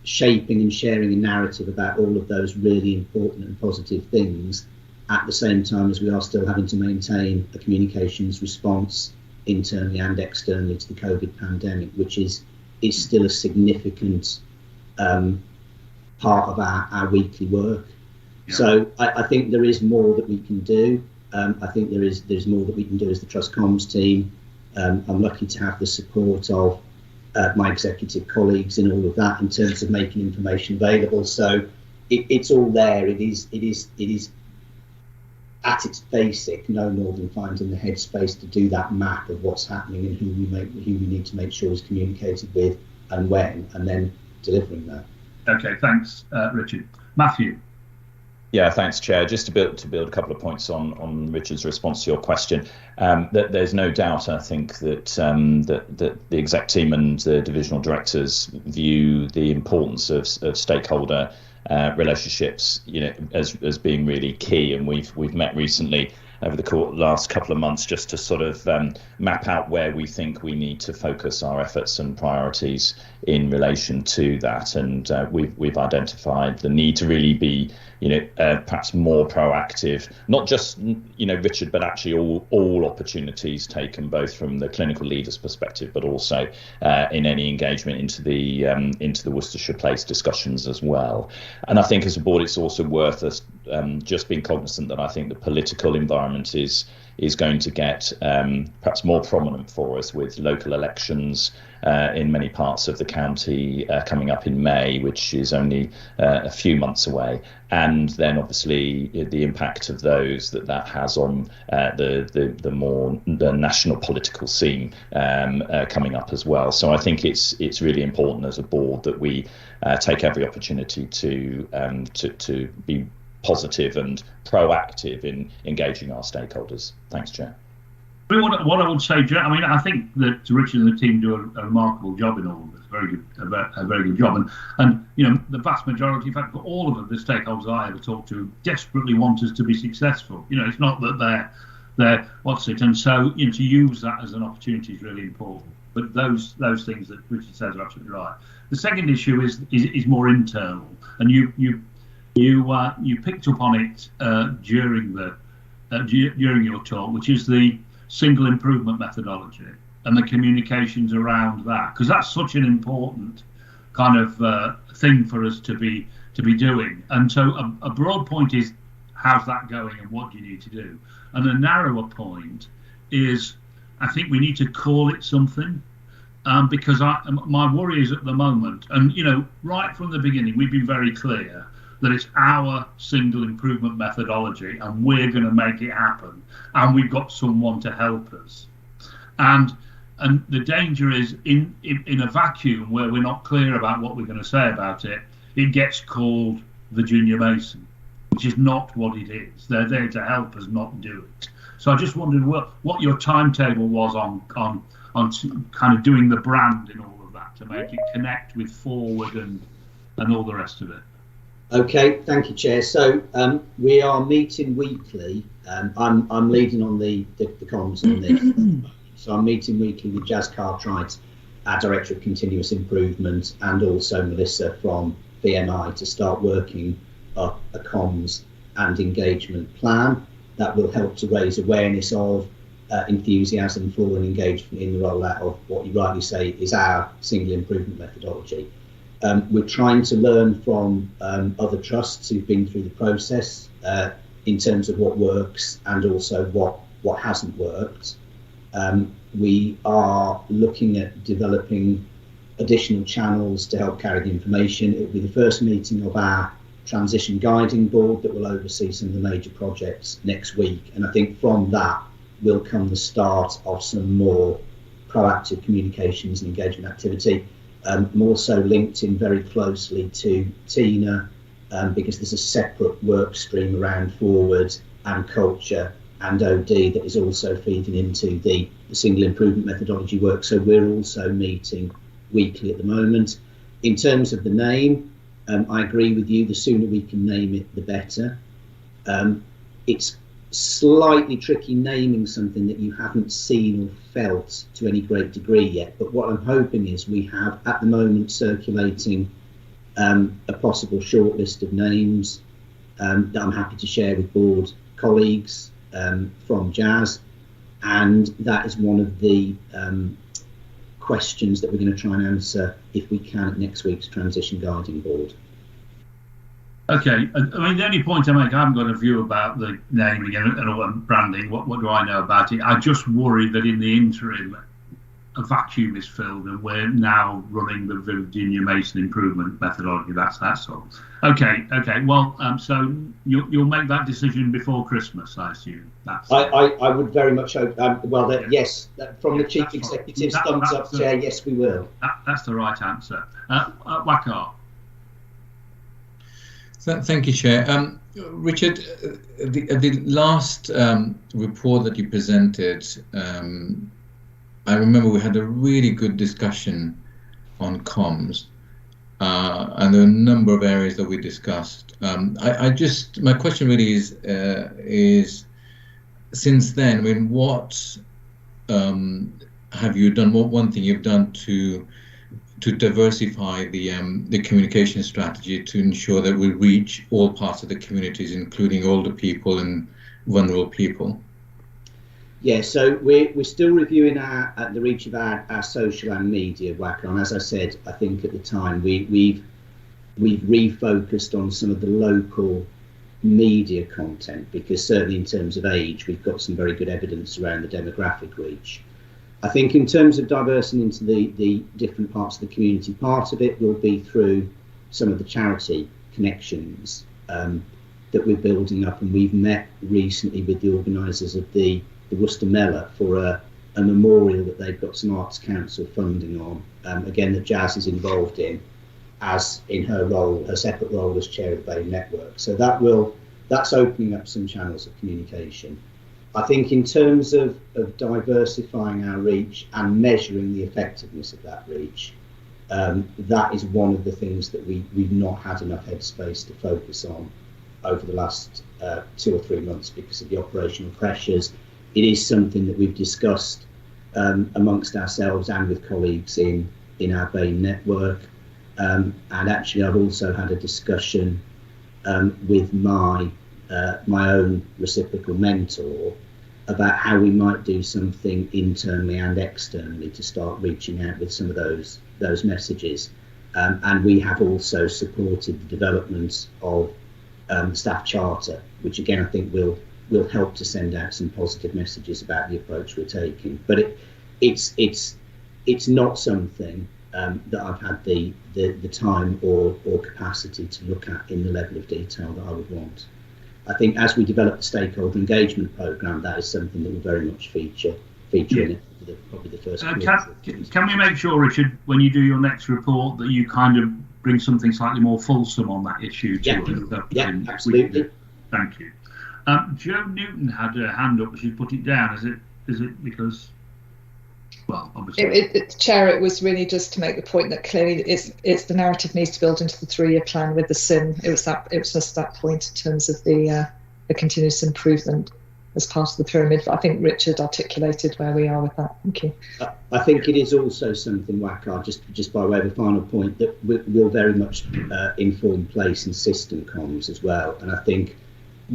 S20: shaping and sharing a narrative about all of those really important and positive things, at the same time as we are still having to maintain a communications response internally and externally to the COVID pandemic, which is still a significant part of our weekly work. Yeah. So I think there is more that we can do. I think there's more that we can do as the Trust Comms team. I'm lucky to have the support of my executive colleagues in all of that, in terms of making information available. So it's all there. It is at its basic no more than finding the headspace to do that map of what's happening and who we need to make sure is communicated with and when, and then delivering that.
S1: Okay, thanks, Richard. Matthew.
S15: Yeah, thanks, Chair. Just to build a couple of points on Richard's response to your question, that there's no doubt, I think, that that the exec team and the divisional directors view the importance of stakeholder relationships, as being really key. And we've met recently over the last couple of months just to sort of map out where we think we need to focus our efforts and priorities in relation to that. And we've identified the need to really be, perhaps more proactive, not just, Richard, but actually all opportunities taken, both from the clinical leader's perspective, but also in any engagement into the Worcestershire Place discussions as well. And I think as a board, it's also worth us just being cognizant that I think the political environment is going to get perhaps more prominent for us, with local elections in many parts of the county coming up in May, which is only a few months away, and then obviously the impact of those that has on the national political scene coming up as well. So I think it's really important as a board that we take every opportunity to be positive and proactive in engaging our stakeholders. Thanks, Chair.
S1: What I would say, I think that Richard and the team do a remarkable job in all of this. A very good job, and the vast majority, in fact, for all of the stakeholders I ever talk to, desperately want us to be successful. It's not that they're what's it, and so to use that as an opportunity is really important. But those things that Richard says are absolutely right. The second issue is more internal, and you picked up on it during your talk, which is the single improvement methodology and the communications around that, because that's such an important kind of thing for us to be doing. And so a broad point is, how's that going and what do you need to do? And a narrower point is, I think we need to call it something, because my worry is at the moment, and right from the beginning we've been very clear that it's our single improvement methodology and we're going to make it happen, and we've got someone to help us. And the danger is in a vacuum where we're not clear about what we're going to say about it, it gets called Virginia Mason, which is not what it is. They're there to help us not do it. So I just wondered what your timetable was on kind of doing the brand and all of that to make it connect with Forward and all the rest of it.
S20: Okay, thank you, Chair. So we are meeting weekly. I'm leading on the comms on this. So I'm meeting weekly with Jazz Cartwright, our Director of Continuous Improvement, and also Melissa from BMI to start working up a comms and engagement plan that will help to raise awareness of, enthusiasm for and engagement in the rollout of what you rightly say is our single improvement methodology. We're trying to learn from other trusts who've been through the process in terms of what works and also what hasn't worked. We are looking at developing additional channels to help carry the information. It will be the first meeting of our transition guiding board that will oversee some of the major projects next week. And I think from that will come the start of some more proactive communications and engagement activity. I'm also linked in very closely to Tina because there's a separate work stream around Forward and culture and OD that is also feeding into the single improvement methodology work. So we're also meeting weekly at the moment. In terms of the name, I agree with you, the sooner we can name it, the better. It's slightly tricky naming something that you haven't seen or felt to any great degree yet, but what I'm hoping is we have at the moment circulating a possible short list of names that I'm happy to share with board colleagues from Jazz, and that is one of the questions that we're going to try and answer if we can at next week's transition guiding board.
S1: Okay, I mean, the only point I make, I haven't got a view about the naming and branding. What do I know about it? I just worry that in the interim, a vacuum is filled and we're now running the Virginia Mason improvement methodology. That's all. Okay. Well, so you'll make that decision before Christmas, I assume.
S20: I would very much hope. Yes, from the Chief Executive's thumbs up, Chair. Yes, we will.
S1: That's the right answer. Wakar.
S18: Thank you, Chair. Richard, the last report that you presented, I remember we had a really good discussion on comms, and there are a number of areas that we discussed. My question really is since then, I mean, what have you done? What one thing you've done to diversify the communication strategy to ensure that we reach all parts of the communities, including older people and vulnerable people?
S20: Yeah, so we're still reviewing the reach of our social and media whacker. And as I said, I think at the time we've refocused on some of the local media content because certainly in terms of age, we've got some very good evidence around the demographic reach. I think in terms of diversing into the different parts of the community, part of it will be through some of the charity connections that we're building up, and we've met recently with the organisers of the Worcester Mellor for a memorial that they've got some Arts Council funding on, again that Jazz is involved in, as in her separate role as chair of the Bay Network. So that's opening up some channels of communication. I think in terms of diversifying our reach and measuring the effectiveness of that reach, that is one of the things that we've not had enough headspace to focus on over the last 2 or 3 months because of the operational pressures. It is something that we've discussed amongst ourselves and with colleagues in our Bain network. And actually, I've also had a discussion with my own reciprocal mentor about how we might do something internally and externally to start reaching out with some of those messages. And we have also supported the development of staff charter, which again I think will help to send out some positive messages about the approach we're taking. But it's not something that I've had the time or capacity to look at in the level of detail that I would want. I think as we develop the stakeholder engagement programme, that is something that will very much feature in it, probably the first.
S1: Can we make sure, Richard, when you do your next report, that you kind of bring something slightly more fulsome on that issue to us?
S20: Yeah, absolutely.
S1: Thank you. Jo Newton had her hand up, but she's put it down. Is it because? Well, obviously.
S2: Chair, it was really just to make the point that clearly it's the narrative needs to build into the 3-year plan with the SIM. It was just that point in terms of the continuous improvement as part of the pyramid. But I think Richard articulated where we are with that. Thank you.
S20: I think it is also something, Wakar, just by way of a final point, that will very much inform place and system comms as well. And I think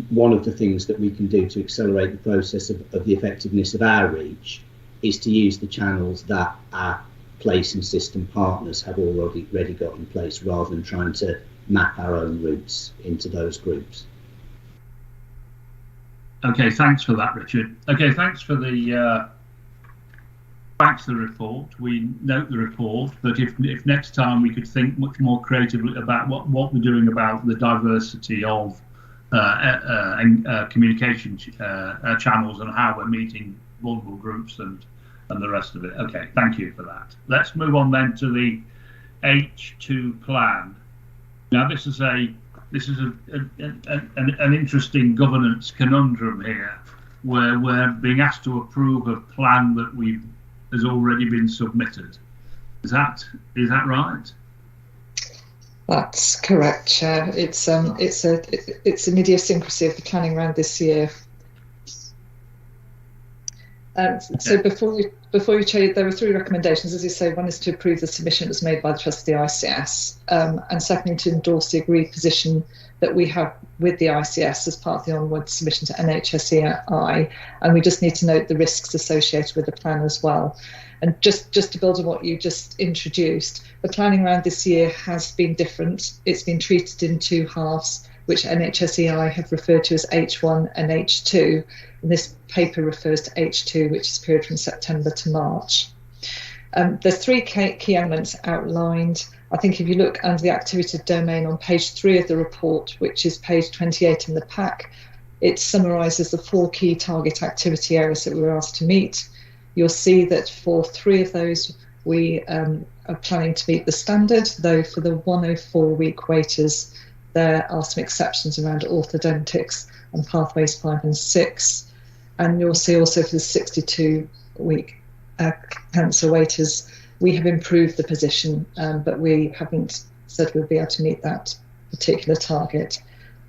S20: one of the things that we can do to accelerate the process of the effectiveness of our reach is to use the channels that our place and system partners have already got in place, rather than trying to map our own routes into those groups.
S1: Okay, thanks for that, Richard. Okay, thanks for the report. We note the report, but if next time we could think much more creatively about what we're doing about the diversity of communication channels and how we're meeting vulnerable groups and the rest of it. Okay, thank you for that. Let's move on then to the H2 plan. Now, this is an interesting governance conundrum here, where we're being asked to approve a plan that has already been submitted. Is that right?
S2: That's correct, Chair. It's an idiosyncrasy of the planning round this year. So before you Chair, there were 3 recommendations. As you say, one is to approve the submission that was made by the Trust of the ICS, and secondly, to endorse the agreed position that we have with the ICS as part of the onward submission to NHSEI, and we just need to note the risks associated with the plan as well. And just to build on what you just introduced, the planning round this year has been different. It's been treated in 2 halves, which NHSEI have referred to as H1 and H2. And this paper refers to H2, which is a period from September to March. There's 3 key elements outlined. I think if you look under the activity domain on page 3 of the report, which is page 28 in the pack, it summarises the 4 key target activity areas that we were asked to meet. You'll see that for 3 of those, we are planning to meet the standard, though for the 104-week waiters, there are some exceptions around orthodontics and pathways 5 and 6. And you'll see also for the 62-week cancer waiters, we have improved the position, but we haven't said we'll be able to meet that particular target.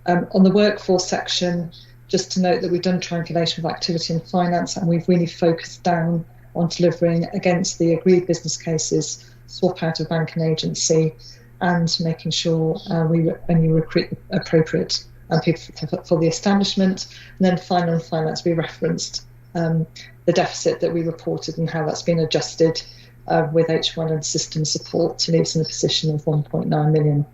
S2: On the workforce section, just to note that we've done triangulation with activity and finance, and we've really focused down on delivering against the agreed business cases, swap out of bank and agency, and making sure we only recruit appropriate people for the establishment. And then finally on finance, we referenced the deficit that we reported and how that's been adjusted with H1 and system support to leave us in a position of 1.9 million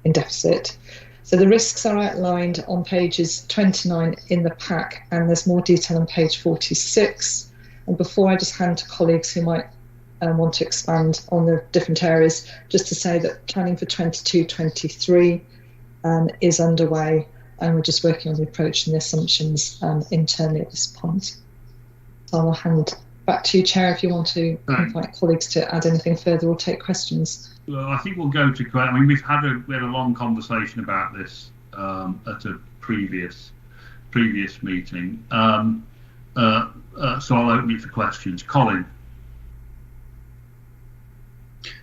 S2: in deficit. So the risks are outlined on pages 29 in the pack, and there's more detail on page 46. And before I just hand to colleagues who might want to expand on the different areas, just to say that planning for 22-23 is underway, and we're just working on the approach and the assumptions internally at this point. So I'll hand back to you, Chair, if you want to invite colleagues to add anything further or take questions.
S1: Well, I think we'll go to. I mean, we had a long conversation about this at a previous meeting. So I'll open it for questions. Colin.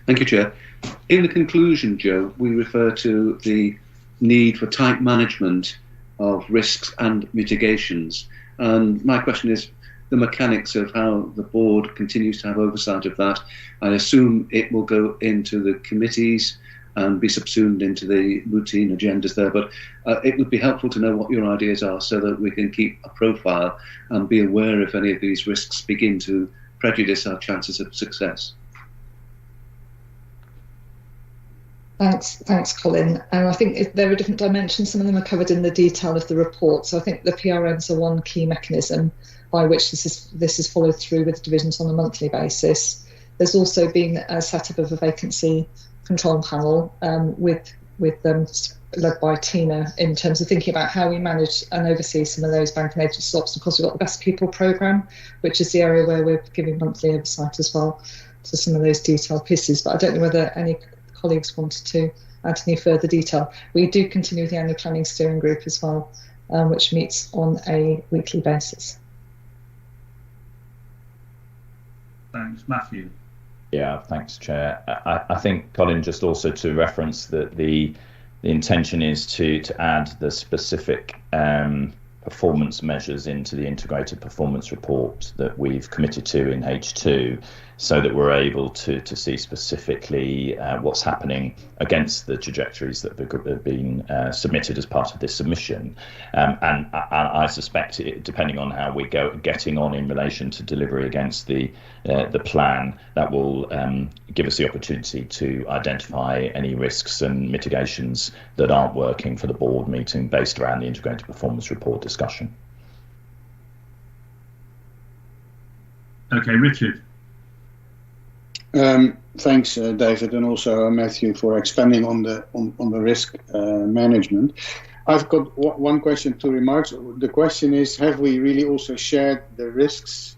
S21: Thank you, Chair. In the conclusion, Jo, we refer to the need for tight management of risks and mitigations. And my question is the mechanics of how the board continues to have oversight of that. I assume it will go into the committees and be subsumed into the routine agendas there, but it would be helpful to know what your ideas are so that we can keep a profile and be aware if any of these risks begin to prejudice our chances of success.
S2: Thanks, Colin. And I think there are different dimensions. Some of them are covered in the detail of the report. So I think the PRMs are one key mechanism by which this is followed through with divisions on a monthly basis. There's also been a setup of a vacancy control panel led by Tina in terms of thinking about how we manage and oversee some of those bank and agency swaps. Of course, we've got the Best People programme, which is the area where we're giving monthly oversight as well to some of those detailed pieces. But I don't know whether any colleagues wanted to
S3: into any further detail. We do continue with the annual planning steering group as well, which meets on a weekly basis.
S1: Thanks, Matthew.
S15: Yeah, thanks, Chair. I think, Colin, just also to reference that the intention is to add the specific performance measures into the integrated performance report that we've committed to in H2, so that we're able to see specifically what's happening against the trajectories that have been submitted as part of this submission. And I suspect, depending on how we go getting on in relation to delivery against the plan, that will give us the opportunity to identify any risks and mitigations that aren't working for the board meeting based around the integrated performance report discussion.
S1: Okay, Richard.
S14: Thanks, David, and also Matthew, for expanding on the risk management. I've got one question, 2 remarks. The question is, have we really also shared the risks,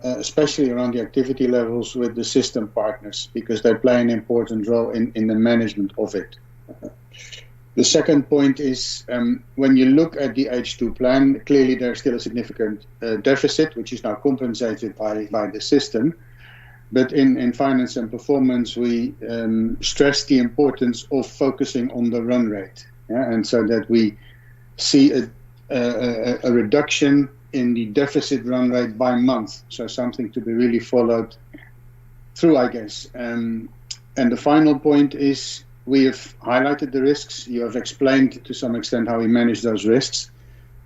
S14: especially around the activity levels, with the system partners, because they play an important role in the management of it? The second point is, when you look at the H2 plan, clearly there's still a significant deficit, which is now compensated by the system. But in finance and performance, we stress the importance of focusing on the run rate, and so that we see a reduction in the deficit run rate by month. So something to be really followed through, I guess. And the final point is, we have highlighted the risks. You have explained to some extent how we manage those risks.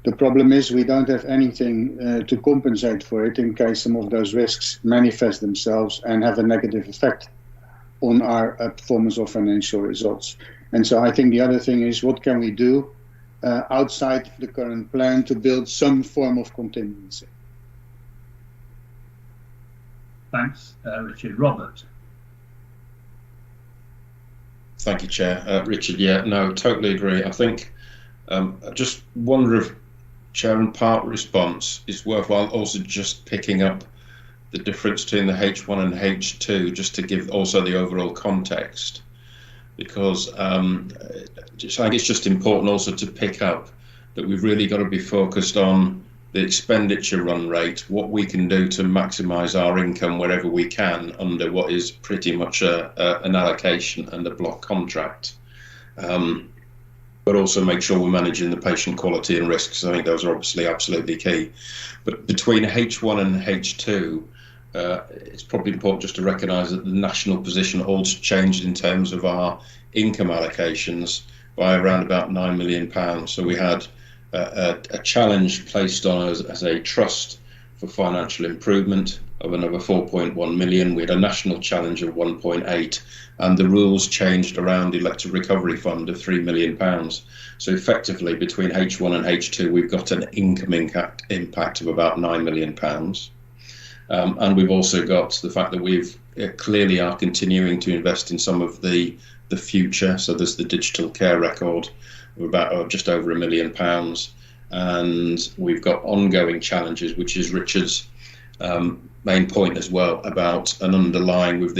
S14: The problem is we don't have anything to compensate for it in case some of those risks manifest themselves and have a negative effect on our performance or financial results. And so I think the other thing is, what can we do outside the current plan to build some form of contingency?
S1: Thanks, Richard. Robert.
S22: Thank you, Chair. Richard, yeah, no, totally agree. I think I just wonder if Chair and part response is worthwhile also just picking up the difference between the H1 and H2, just to give also the overall context, because I think it's just important also to pick up that we've really got to be focused on the expenditure run rate, what we can do to maximise our income wherever we can under what is pretty much an allocation and a block contract. But also make sure we're managing the patient quality and risks. I think those are obviously absolutely key. But between H1 and H2, it's probably important just to recognise that the national position also changed in terms of our income allocations by around about £9 million. So we had a challenge placed on us as a trust for financial improvement of another 4.1 million. We had a national challenge of 1.8, and the rules changed around the elective recovery fund of £3 million. So effectively, between H1 and H2, we've got an income impact of about £9 million. And we've also got the fact that we've clearly are continuing to invest in some of the future. So there's the digital care record of about just over £1 million. And we've got ongoing challenges, which is Richard's main point as well, about an underlying with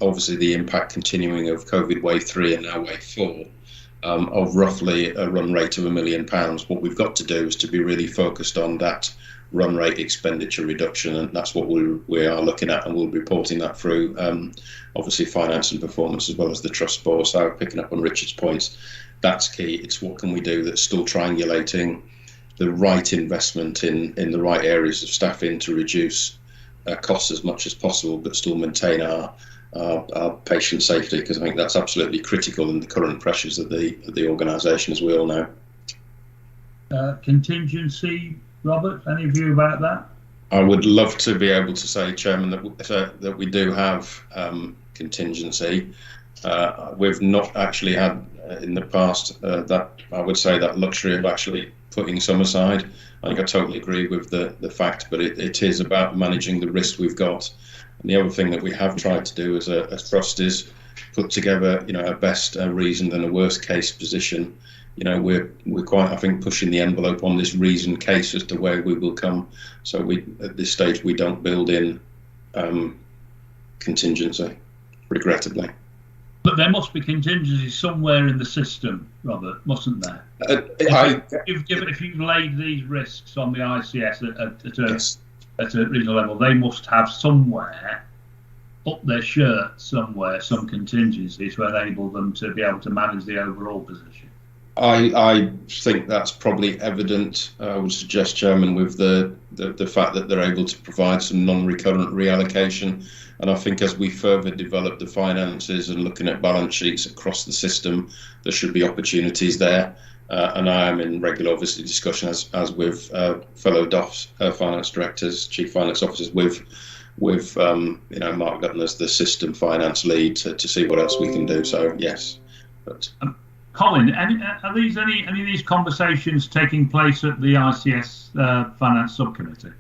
S22: obviously the impact continuing of COVID wave 3 and now wave 4, of roughly a run rate of £1 million. What we've got to do is to be really focused on that run rate expenditure reduction, and that's what we are looking at, and we'll be reporting that through obviously finance and performance as well as the trust board. So picking up on Richard's points, that's key. It's what can we do that's still triangulating the right investment in the right areas of staffing to reduce costs as much as possible, but still maintain our patient safety, because I think that's absolutely critical in the current pressures of the organisation, as we all know.
S1: Contingency, Robert, any view about that?
S22: I would love to be able to say, Chairman, that we do have contingency. We've not actually had in the past that, I would say, that luxury of actually putting some aside. I think I totally agree with the fact, but it is about managing the risk we've got. And the other thing that we have tried to do as a trust is put together, a best reasoned and a worst case position. We're quite, I think, pushing the envelope on this reasoned case as to where we will come. So at this stage we don't build in contingency, regrettably.
S1: But there must be contingencies somewhere in the system, Robert, mustn't there? If you've laid these risks on the ICS at a regional level, they must have somewhere up their shirt somewhere some contingencies to enable them to be able to manage the overall position.
S22: I think that's probably evident. I would suggest, Chairman, with the fact that they're able to provide some non-recurrent reallocation. And I think as we further develop the finances and looking at balance sheets across the system, there should be opportunities there. And I am in regular, obviously, discussion as with fellow DOFs, finance directors, chief finance officers, with Mark Dutton as the system finance lead to see what else we can do. So yes, but.
S1: Colin, are these any of these conversations taking place at the ICS Finance Subcommittee?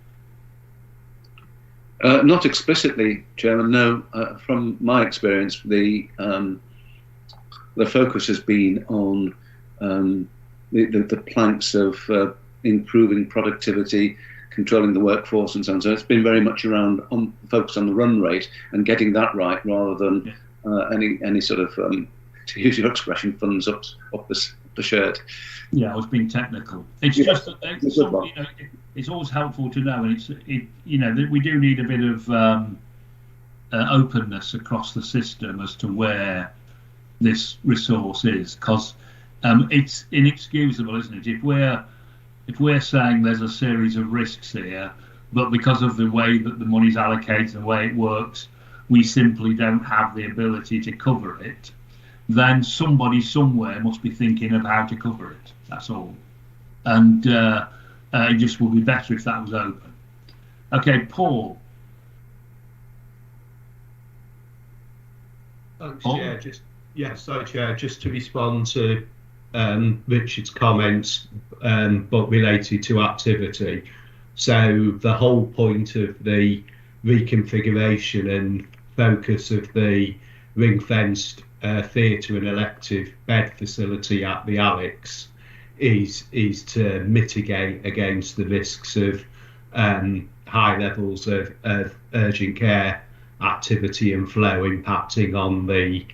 S21: Not explicitly, Chairman. No. From my experience, the focus has been on the planks of improving productivity, controlling the workforce, and so on. So it's been very much around focus on the run rate and getting that right, rather than any sort of to use your expression, funds up the shirt.
S1: Yeah, I was being technical. It's just that it's always helpful to know, and that we do need a bit of openness across the system as to where this resource is, because it's inexcusable, isn't it? If we're saying there's a series of risks here, but because of the way that the money's allocated and the way it works, we simply don't have the ability to cover it, then somebody somewhere must be thinking of how to cover it. That's all. And it just would be better if that was open. Okay, Paul.
S4: Thanks, Chair. Chair, just to respond to Richard's comments, but related to activity. So the whole point of the reconfiguration and focus of the ring-fenced theatre and elective bed facility at the Alex is to mitigate against the risks of high levels of urgent care activity and flow impacting on the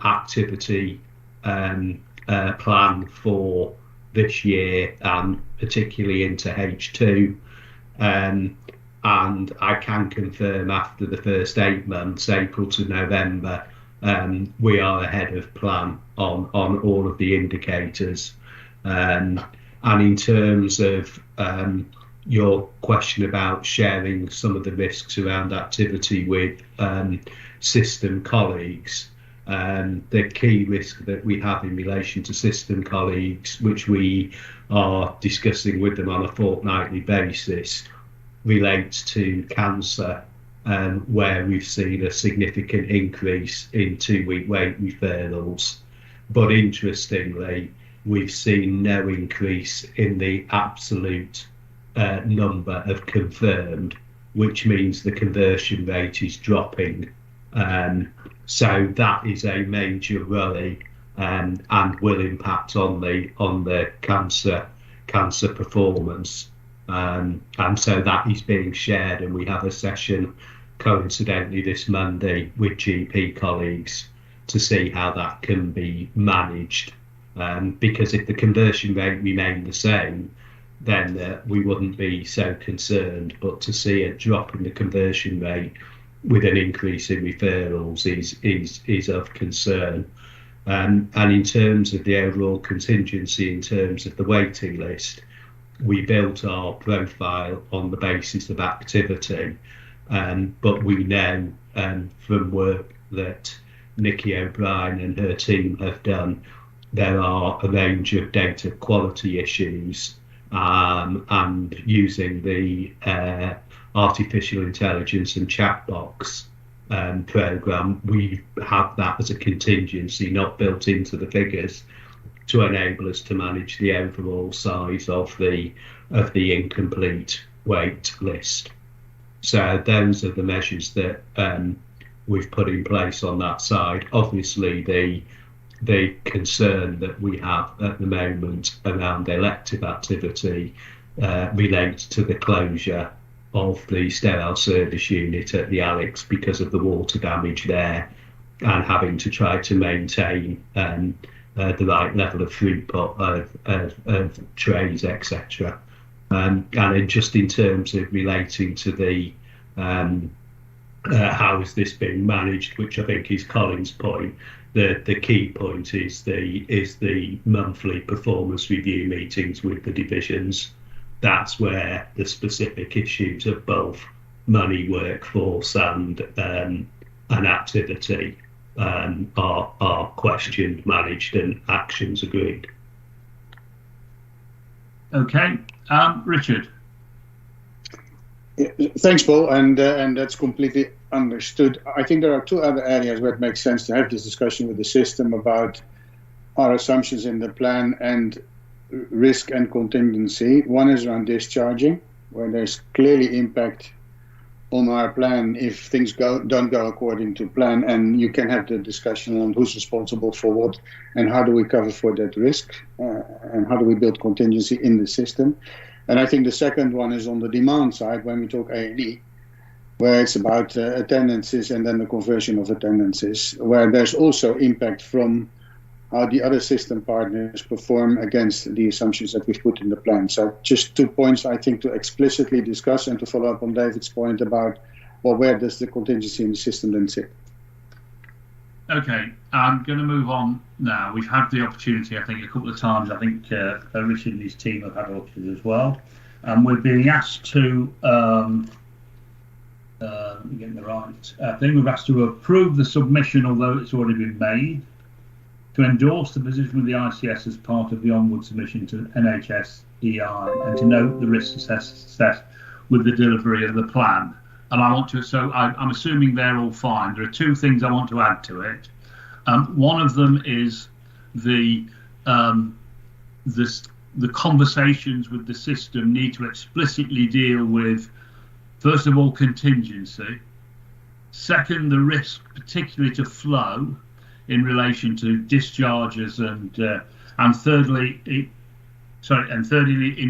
S4: activity plan for this year and particularly into H2. And I can confirm after the first 8 months, April to November, we are ahead of plan on all of the indicators. And in terms of your question about sharing some of the risks around activity with system colleagues, the key risk that we have in relation to system colleagues, which we are discussing with them on a fortnightly basis, relates to cancer, where we've seen a significant increase in 2-week wait referrals. But interestingly, we've seen no increase in the absolute number of confirmed, which means the conversion rate is dropping. So that is a major worry and will impact on the cancer performance. And so that is being shared, and we have a session coincidentally this Monday with GP colleagues to see how that can be managed. Because if the conversion rate remained the same, then we wouldn't be so concerned. But to see a drop in the conversion rate with an increase in referrals is of concern. And in terms of the overall contingency, in terms of the waiting list, we built our profile on the basis of activity, but we know from work that Nikki O'Brien and her team have done, there are a range of data quality issues, and using the artificial intelligence and chat box program, we have that as a contingency, not built into the figures, to enable us to manage the overall size of the incomplete wait list. So those are the measures that we've put in place on that side. Obviously, the concern that we have at the moment around elective activity relates to the closure of the sterile service unit at the Alex because of the water damage there. having to try to maintain the right level of throughput of trays, etc. And then just in terms of relating to the how is this being managed, which I think is Colin's point, the key point is the monthly performance review meetings with the divisions. That's where the specific issues of both money, workforce, and activity are questioned, managed, and actions agreed.
S1: Okay, Richard.
S14: Yeah, thanks, Paul, and that's completely understood. I think there are two other areas where it makes sense to have this discussion with the system about our assumptions in the plan and risk and contingency. One is around discharging, where there's clearly impact on our plan if things don't go according to plan, and you can have the discussion on who's responsible for what and how do we cover for that risk and how do we build contingency in the system. And I think the second one is on the demand side when we talk A&E, where it's about attendances and then the conversion of attendances, where there's also impact from how the other system partners perform against the assumptions that we've put in the plan. So just 2 points, I think, to explicitly discuss and to follow up on David's point about, well, where does the contingency in the system then sit?
S1: Okay, I'm going to move on now. We've had the opportunity, I think, a couple of times. I think Richard and his team have had opportunities as well. We're being asked to, let me get the right thing, we've asked to approve the submission, although it's already been made, to endorse the position with the ICS as part of the onward submission to NHS EI, and to note the risk assessed with the delivery of the plan. And I want to, so I'm assuming they're all fine. There are two things I want to add to it. One of them is the conversations with the system need to explicitly deal with, first of all, contingency. Second, the risk, particularly to flow, in relation to discharges, and thirdly, in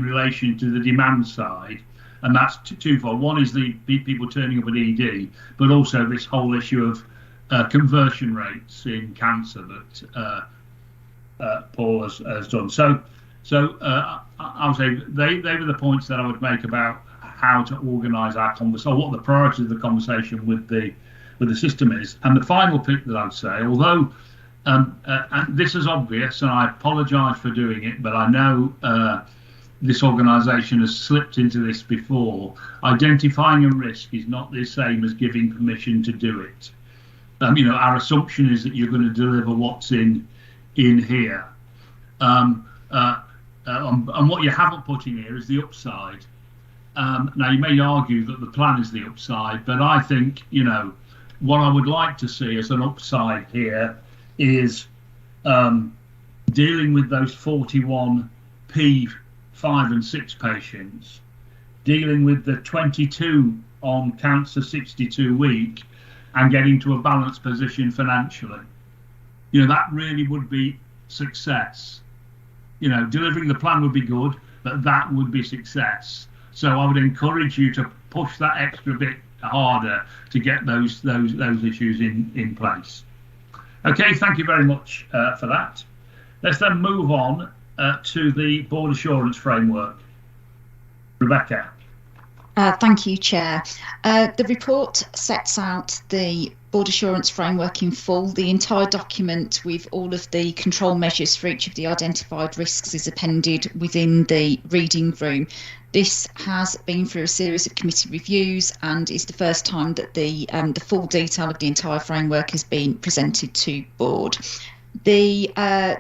S1: relation to the demand side. And that's twofold. One is the people turning up at ED, but also this whole issue of conversion rates in cancer that Paul has done. So I would say they were the points that I would make about how to organise our conversation, or what the priority of the conversation with the system is. And the final bit that I'd say, although and this is obvious, and I apologise for doing it, but I know this organisation has slipped into this before. Identifying a risk is not the same as giving permission to do it. Our assumption is that you're going to deliver what's in here. And what you haven't put in here is the upside. Now, you may argue that the plan is the upside, but I think, what I would like to see as an upside here is dealing with those 41 P5 and 6 patients, dealing with the 22 on cancer 62 week, and getting to a balanced position financially. That really would be success. Delivering the plan would be good, but that would be success. So I would encourage you to push that extra bit harder to get those issues in place. Okay, thank you very much for that. Let's then move on to the board assurance framework. Rebecca.
S5: Thank you, Chair. The report sets out the board assurance framework in full. The entire document with all of the control measures for each of the identified risks is appended within the reading room. This has been through a series of committee reviews and is the first time that the full detail of the entire framework has been presented to board. The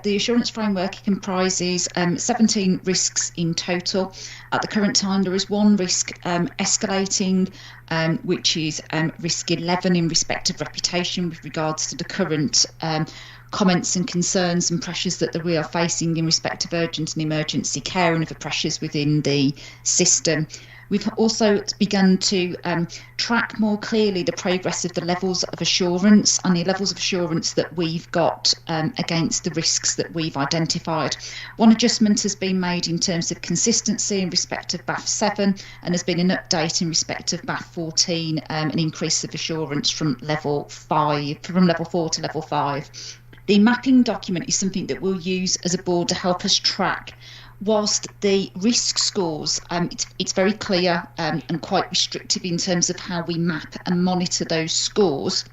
S5: assurance framework comprises 17 risks in total. At the current time, there is one risk escalating, which is risk 11 in respect of reputation with regards to the current comments and concerns and pressures that we are facing in respect of urgent and emergency care and other pressures within the system. We've also begun to track more clearly the progress of the levels of assurance and the levels of assurance that we've got against the risks that we've identified. One adjustment has been made in terms of consistency in respect of BAF 7, and there's been an update in respect of BAF 14, an increase of assurance from level 4 to level 5. The mapping document is something that we'll use as a board to help us track. Whilst the risk scores, it's very clear and quite restrictive in terms of how we map and monitor those scores.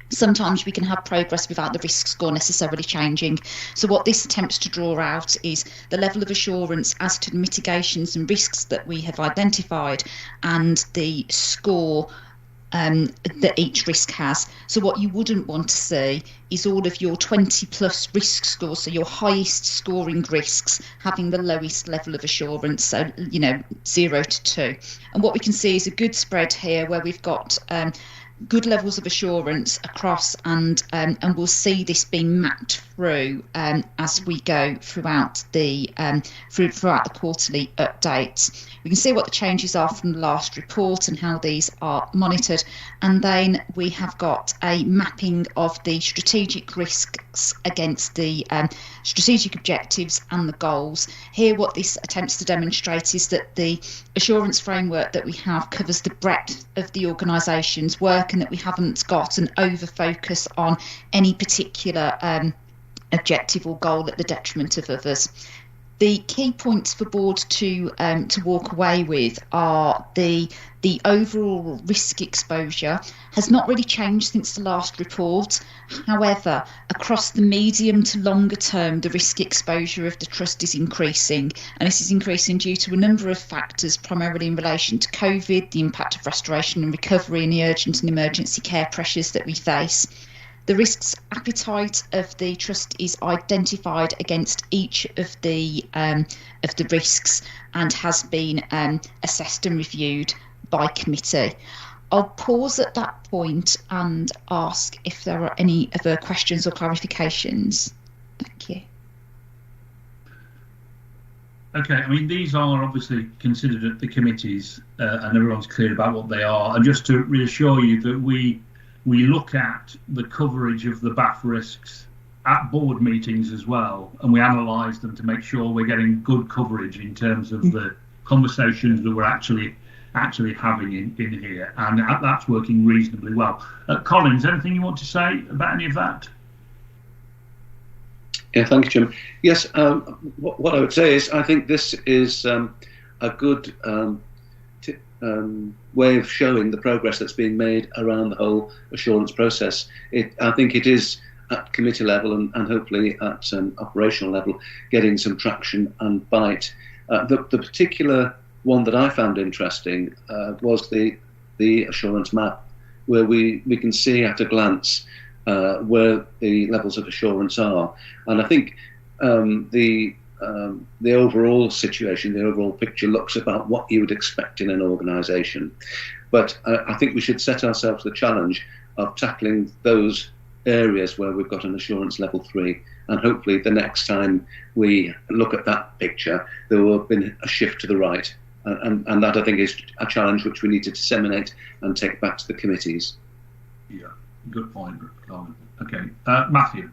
S5: Sometimes we can have progress without the risk score necessarily changing. So what this attempts to draw out is the level of assurance as to the mitigations and risks that we have identified and the score that each risk has. So what you wouldn't want to see is all of your 20 plus risk scores, so your highest scoring risks having the lowest level of assurance, so 0 to 2. And what we can see is a good spread here where we've got good levels of assurance across, and we'll see this being mapped through as we go throughout the quarterly updates. We can see what the changes are from the last report and how these are monitored, and then we have got a mapping of the strategic risks against the strategic objectives and the goals. Here what this attempts to demonstrate is that the assurance framework that we have covers the breadth of the organisation's work, and that we haven't got an over focus on any particular objective or goal at the detriment of others. The key points for board to walk away with are the overall risk exposure has not really changed since the last report. However, across the medium to longer term, the risk exposure of the trust is increasing, and this is increasing due to a number of factors, primarily in relation to COVID, the impact of restoration and recovery, and the urgent and emergency care pressures that we face. The risks appetite of the trust is identified against each of the risks and has been assessed and reviewed by committee. I'll pause at that point and ask if there are any other questions or clarifications. Thank you.
S1: Okay, I mean, these are obviously considered at the committees and everyone's clear about what they are. And just to reassure you that we look at the coverage of the BAF risks at board meetings as well, and we analyse them to make sure we're getting good coverage in terms of the conversations that we're actually having in here, and that's working reasonably well. Collins, anything you want to say about any of that?
S21: Yeah, thank you, Jim. Yes, what I would say is I think this is a good way of showing the progress that's being made around the whole assurance process. I think it is at committee level and hopefully at operational level getting some traction and bite. The particular one that I found interesting was the assurance map, where we can see at a glance where the levels of assurance are. And I think the overall situation, the overall picture looks about what you would expect in an organisation. But I think we should set ourselves the challenge of tackling those areas where we've got an assurance level 3. And hopefully the next time we look at that picture, there will have been a shift to the right. And that, I think, is a challenge which we need to disseminate and take back to the committees.
S1: Yeah, good point, Colin. Okay, Matthew.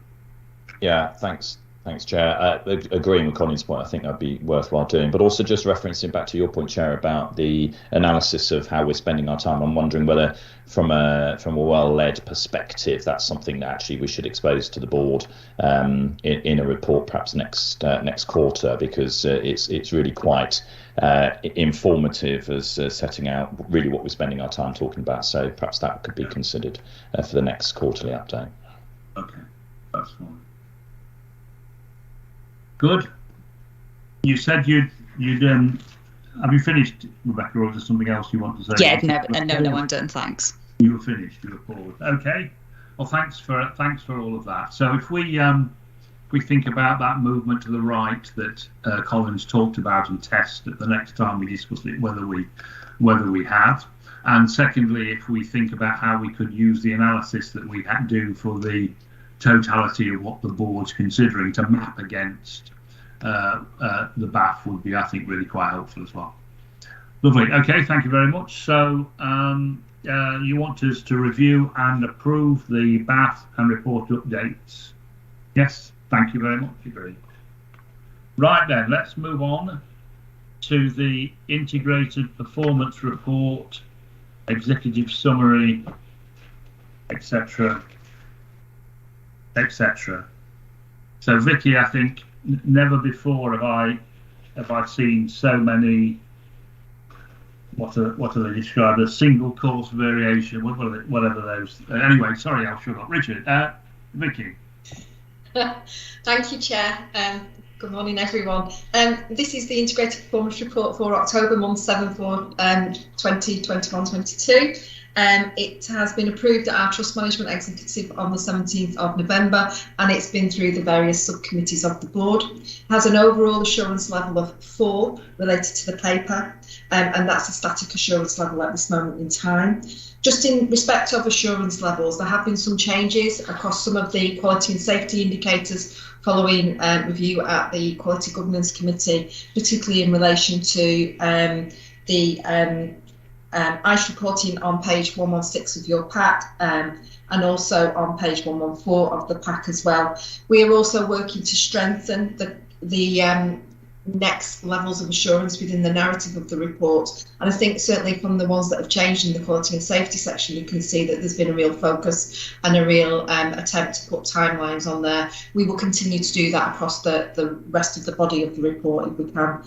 S15: Yeah, thanks, Chair. Agreeing with Colin's point, I think that'd be worthwhile doing. But also just referencing back to your point, Chair, about the analysis of how we're spending our time. I'm wondering whether, from a well-led perspective, that's something that actually we should expose to the board in a report, perhaps next quarter, because it's really quite informative as setting out really what we're spending our time talking about. So perhaps that could be considered for the next quarterly update.
S1: Okay, that's fine. Good. You said you'd have you finished, Rebecca, or is there something else you want to say?
S5: Yeah, no, I'm done. Thanks.
S1: You were finished. You were paused. Okay. Well, thanks for all of that. So if we think about that movement to the right that Colin's talked about and test at the next time we discuss it, whether we have, and secondly, if we think about how we could use the analysis that we do for the totality of what the board's considering to map against the BAF would be, I think, really quite helpful as well. Lovely. Okay, thank you very much. So you want us to review and approve the bath and report updates? Yes, thank you very much. Agreed. Right then, let's move on to the integrated performance report, executive summary, etc., etc. So Vicky, I think never before have I seen so many. What are they described as? Single course variation, whatever those. Anyway, sorry, I'll shut up. Richard, Vicky.
S7: Thank you, Chair. Good morning, everyone. This is the integrated performance report for October month 7 for 2021-22. It has been approved at our Trust Management Executive on the 17th of November, and it's been through the various subcommittees of the board. It has an overall assurance level of 4 related to the paper, and that's a static assurance level at this moment in time. Just in respect of assurance levels, there have been some changes across some of the quality and safety indicators following review at the Quality Governance Committee, particularly in relation to the ICE reporting on page 116 of your pack, and also on page 114 of the pack as well. We are also working to strengthen the next levels of assurance within the narrative of the report, and I think certainly from the ones that have changed in the quality and safety section, you can see that there's been a real focus and a real attempt to put timelines on there. We will continue to do that across the rest of the body of the report if we can,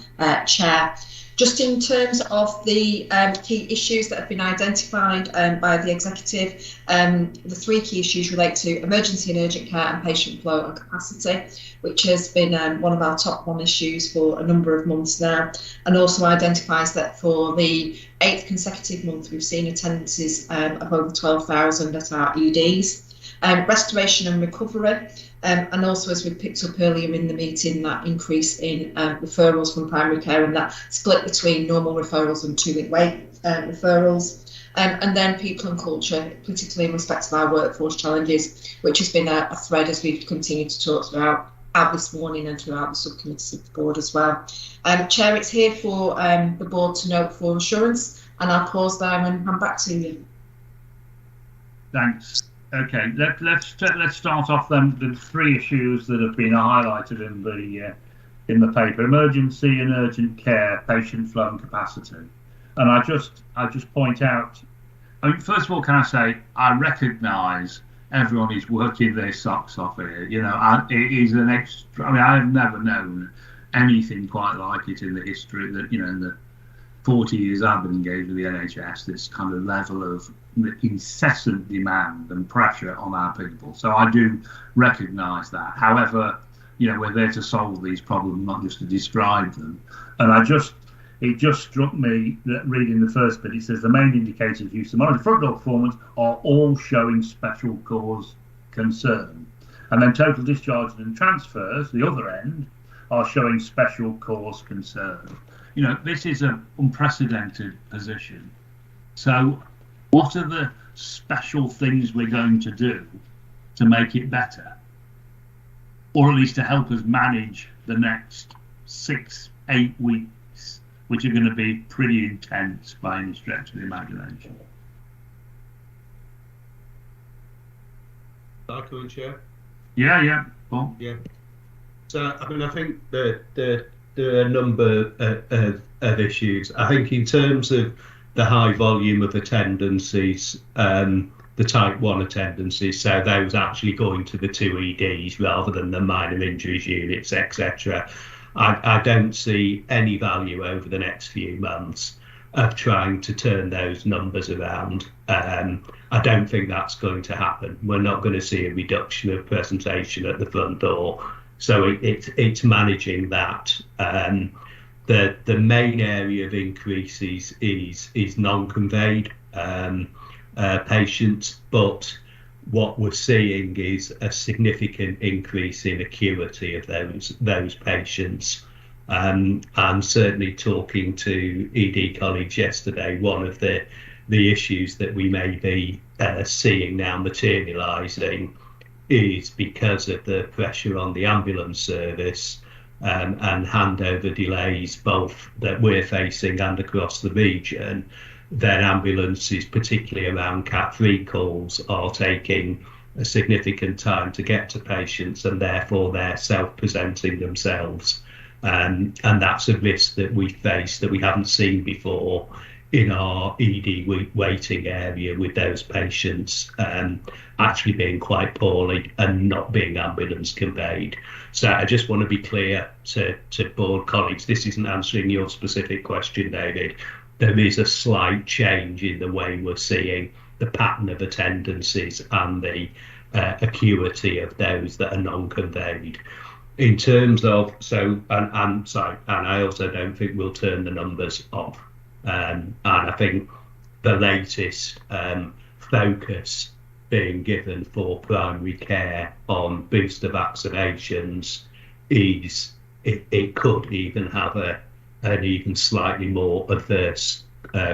S7: Chair. Just in terms of the key issues that have been identified by the executive, the 3 key issues relate to emergency and urgent care and patient flow and capacity, which has been one of our top 1 issues for a number of months now, and also identifies that for the 8th consecutive month we've seen attendances of over 12,000 at our EDs. Restoration and recovery, and also, as we picked up earlier in the meeting, that increase in referrals from primary care, and that split between normal referrals and 2-week wait referrals. And then people and culture, particularly in respect of our workforce challenges, which has been a thread as we've continued to talk throughout this morning and throughout the subcommittees of the board as well. Chair, it's here for the board to note for assurance, and I'll pause there and hand back to you.
S1: Thanks. Okay, let's start off then with 3 issues that have been highlighted in the paper: emergency and urgent care, patient flow and capacity. And I just point out, I mean, first of all, can I say I recognise everyone is working their socks off here. You know, it is an extra. I mean, I have never known anything quite like it in the history that, you know, in the 40 years I've been engaged with the NHS, this kind of level of incessant demand and pressure on our people. So I do recognise that. However, you know, we're there to solve these problems, not just to describe them. And it just struck me that reading the first bit, it says the main indicators used to monitor front door performance are all showing special cause concern. And then total discharges and transfers, the other end, are showing special cause concern. You know, this is an unprecedented position. So what are the special things we're going to do to make it better? Or at least to help us manage the next 6-8 weeks, which are going to be pretty intense by any stretch of the imagination.
S4: Chair?
S1: Yeah. Well.
S4: Yeah. So, I mean, I think there are a number of issues. I think in terms of the high volume of attendances, the type 1 attendances, so those actually going to the 2 EDs rather than the minor injuries units, etc. I don't see any value over the next few months of trying to turn those numbers around. I don't think that's going to happen. We're not going to see a reduction of presentation at the front door. So it's managing that. The main area of increases is non-conveyed patients, but what we're seeing is a significant increase in acuity of those patients. And certainly talking to ED colleagues yesterday, one of the issues that we may be seeing now materialising is because of the pressure on the ambulance service. and handover delays, both that we're facing and across the region, then ambulances, particularly around Cat 3 calls, are taking a significant time to get to patients, and therefore they're self-presenting themselves. And that's a risk that we face that we haven't seen before in our ED waiting area, with those patients actually being quite poorly and not being ambulance conveyed. So I just want to be clear to board colleagues, this isn't answering your specific question, David. There is a slight change in the way we're seeing the pattern of attendances and the acuity of those that are non-conveyed. In terms of, and I also don't think we'll turn the numbers off. And I think the latest focus being given for primary care on booster vaccinations is it could even have an even slightly more adverse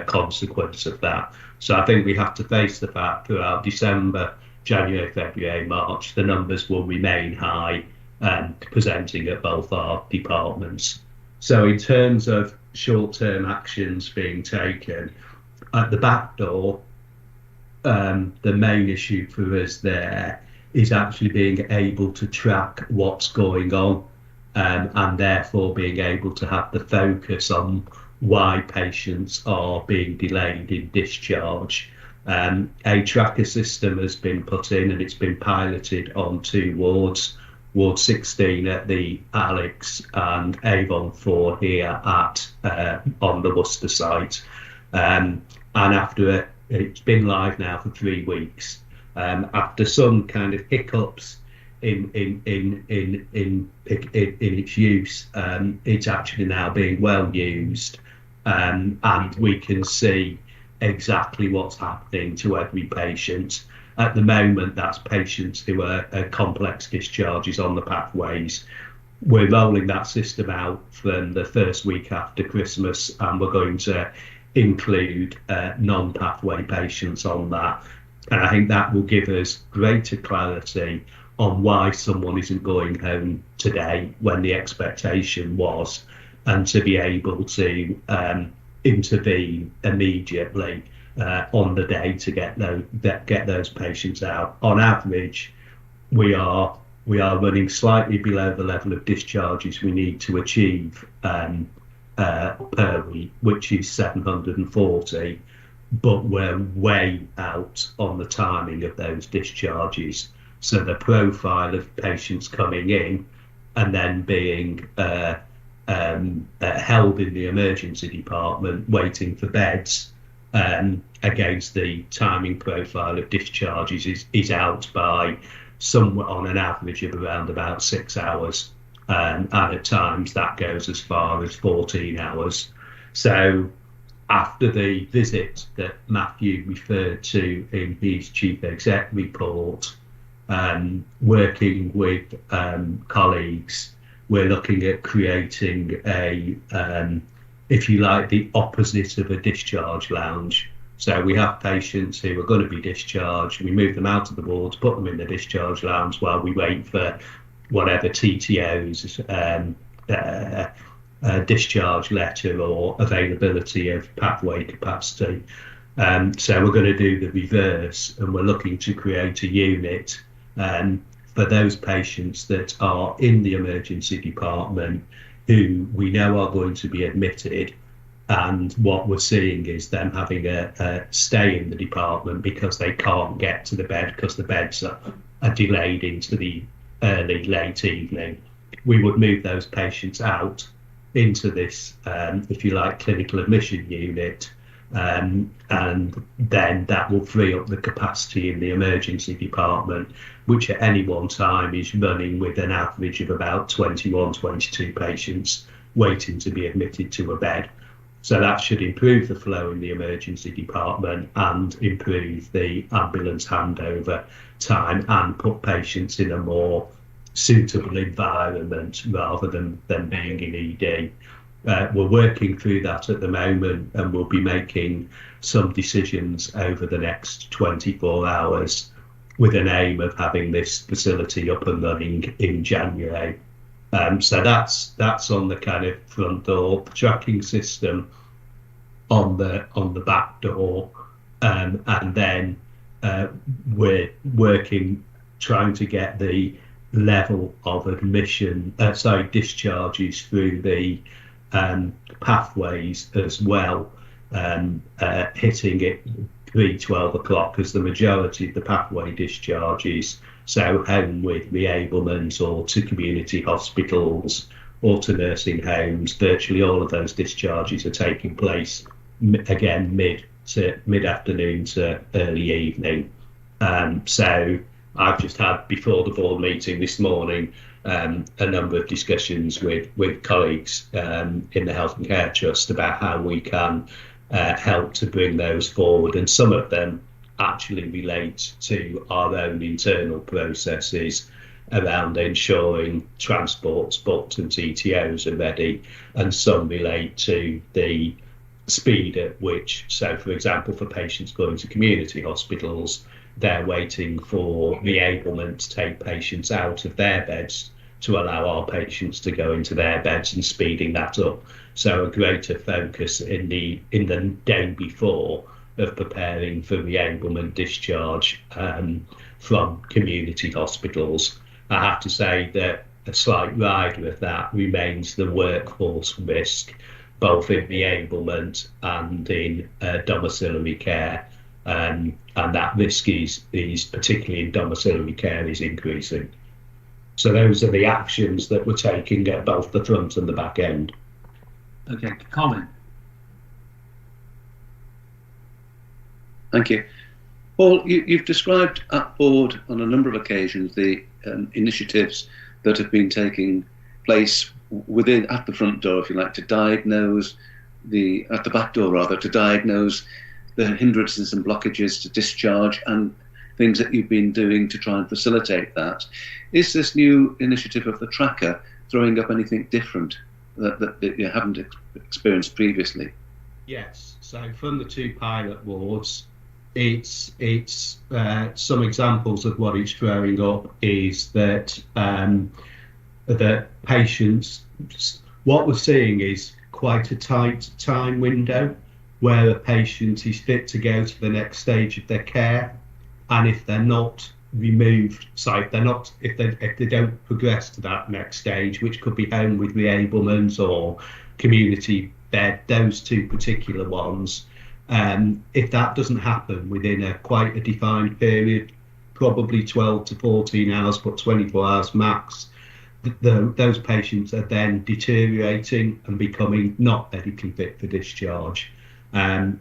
S4: consequence of that. So I think we have to face the fact throughout December, January, February, March, the numbers will remain high, presenting at both our departments. So in terms of short-term actions being taken, at the back door, the main issue for us there is actually being able to track what's going on, and therefore being able to have the focus on why patients are being delayed in discharge. A tracker system has been put in, and it's been piloted on 2 wards, Ward 16 at the Alex and Avon 4 here at on the Worcester site. And after it's been live now for 3 weeks, after some kind of hiccups in its use, it's actually now being well used, and we can see exactly what's happening to every patient. At the moment, that's patients who are complex discharges on the pathways. We're rolling that system out from the first week after Christmas, and we're going to include non-pathway patients on that. And I think that will give us greater clarity on why someone isn't going home today when the expectation was, and to be able to intervene immediately on the day to get those patients out. On average, we are running slightly below the level of discharges we need to achieve per week, which is 740, but we're way out on the timing of those discharges. So the profile of patients coming in and then being held in the emergency department waiting for beds, against the timing profile of discharges is out by somewhere on an average of around about 6 hours, and at times that goes as far as 14 hours. So after the visit that Matthew referred to in his chief exec report, working with colleagues, we're looking at creating a if you like, the opposite of a discharge lounge. So we have patients who are going to be discharged, we move them out of the wards, put them in the discharge lounge while we wait for whatever TTO's discharge letter or availability of pathway capacity. So we're going to do the reverse, and we're looking to create a unit for those patients that are in the emergency department who we know are going to be admitted, and what we're seeing is them having a stay in the department because they can't get to the bed because the beds are delayed into the early, late evening. We would move those patients out into this, if you like, clinical admission unit, and then that will free up the capacity in the emergency department, which at any one time is running with an average of about 21, 22 patients waiting to be admitted to a bed. So that should improve the flow in the emergency department and improve the ambulance handover time and put patients in a more suitable environment rather than being in ED. We're working through that at the moment, and we'll be making some decisions over the next 24 hours with an aim of having this facility up and running in January. So that's on the kind of front door. The tracking system on the back door, and then we're working, trying to get the level of discharges through the pathways as well, hitting it pre-12 o'clock, as the majority of the pathway discharges, so home with reablement or to community hospitals or to nursing homes, virtually all of those discharges are taking place again mid-afternoon to early evening. So I've just had, before the board meeting this morning, a number of discussions with colleagues in the Health and Care Trust about how we can help to bring those forward, and some of them actually relate to our own internal processes around ensuring transports booked and TTOs are ready, and some relate to the speed at which, so for example, for patients going to community hospitals, they're waiting for reablement to take patients out of their beds to allow our patients to go into their beds, and speeding that up. So a greater focus in the day before of preparing for reablement discharge from community hospitals. I have to say that a slight rider of that remains the workforce risk, both in reablement and in domiciliary care, and that risk is particularly in domiciliary care is increasing. So those are the actions that we're taking at both the front and the back end.
S1: Okay, Colin.
S21: Thank you. Paul, you've described at board on a number of occasions the initiatives that have been taking place at the front door, if you like, to diagnose at the back door rather, to diagnose the hindrances and blockages to discharge and things that you've been doing to try and facilitate that. Is this new initiative of the tracker throwing up anything different that you haven't experienced previously?
S4: Yes. So from the two pilot wards, it's some examples of what it's throwing up is that the patients, what we're seeing is quite a tight time window where a patient is fit to go to the next stage of their care, and if they're not removed, so if they don't progress to that next stage, which could be home with reablement or community bed, those two particular ones, if that doesn't happen within quite a defined period, probably 12 to 14 hours, but 24 hours max, those patients are then deteriorating and becoming not medically fit for discharge. And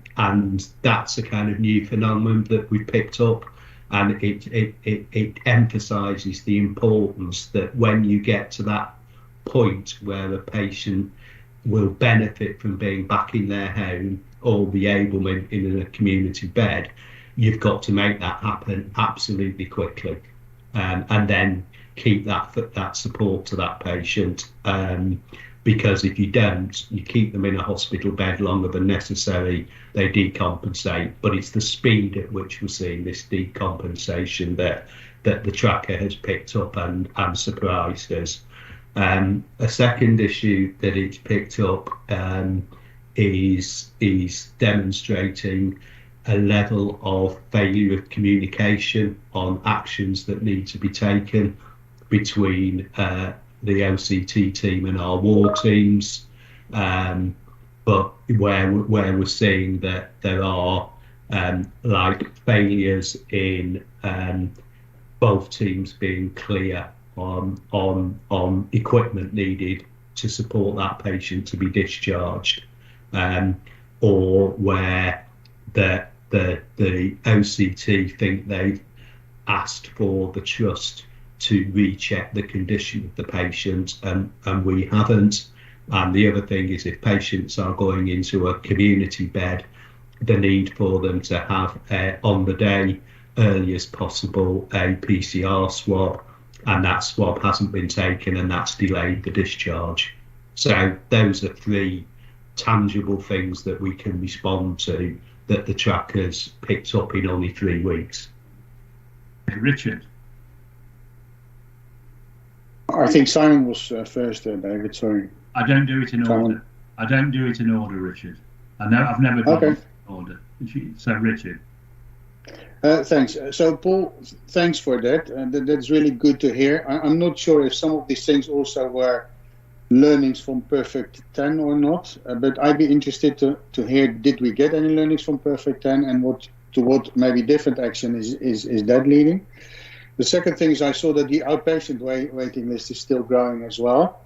S4: that's a kind of new phenomenon that we've picked up, and it emphasises the importance that when you get to that point where a patient will benefit from being back in their home or reablement in a community bed, you've got to make that happen absolutely quickly, and then keep that support to that patient, because if you don't, you keep them in a hospital bed longer than necessary, they decompensate. But it's the speed at which we're seeing this decompensation that the tracker has picked up and surprised us. A second issue that it's picked up is demonstrating a level of failure of communication on actions that need to be taken between the OCT team and our ward teams, but where we're seeing that there are like failures in both teams being clear on equipment needed to support that patient to be discharged, or where the OCT think they've asked for the trust to recheck the condition of the patient, and we haven't. And the other thing is, if patients are going into a community bed, the need for them to have on the day, early as possible, a PCR swab, and that swab hasn't been taken, and that's delayed the discharge. So those are three tangible things that we can respond to that the tracker's picked up in only 3 weeks.
S1: Richard.
S14: I I think Simon was first there, David. Sorry.
S1: I don't do it in
S14: Simon.
S1: order. I don't do it in order, Richard. I've never done it in order. So, Richard.
S14: Thanks. So, Paul, thanks for that. That's really good to hear. I'm not sure if some of these things also were learnings from Perfect 10 or not, but I'd be interested to hear, did we get any learnings from Perfect 10, and what maybe different action is that leading? The second thing is I saw that the outpatient waiting list is still growing as well.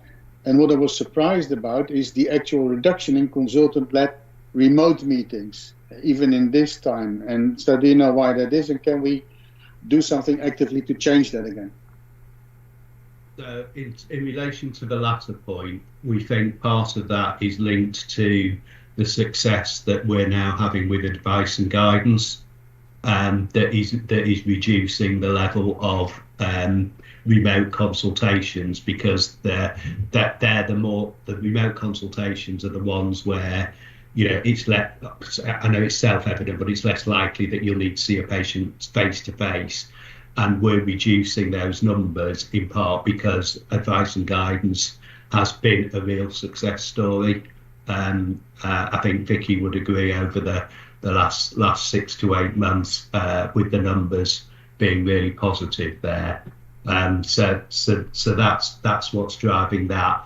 S14: And what I was surprised about is the actual reduction in consultant-led remote meetings, even in this time. And so do you know why that is, and can we do something actively to change that again?
S4: So in relation to the latter point, we think part of that is linked to the success that we're now having with advice and guidance, that is reducing the level of remote consultations, because the remote consultations are the ones where, you know, I know it's self-evident, but it's less likely that you'll need to see a patient face to face. And we're reducing those numbers in part because advice and guidance has been a real success story. I think Vicky would agree over the last 6 to 8 months, with the numbers being really positive there. So that's what's driving that.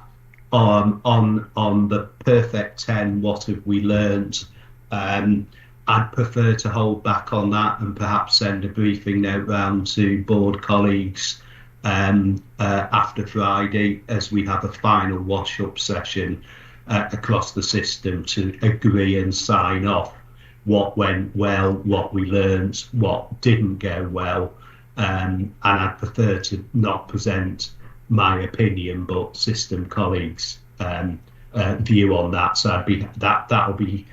S4: On the Perfect 10, what have we learned? I'd prefer to hold back on that and perhaps send a briefing note round to board colleagues after Friday, as we have a final wash-up session across the system to agree and sign off what went well, what we learned, what didn't go well. And I'd prefer to not present my opinion, but system colleagues' view on that. So that'll be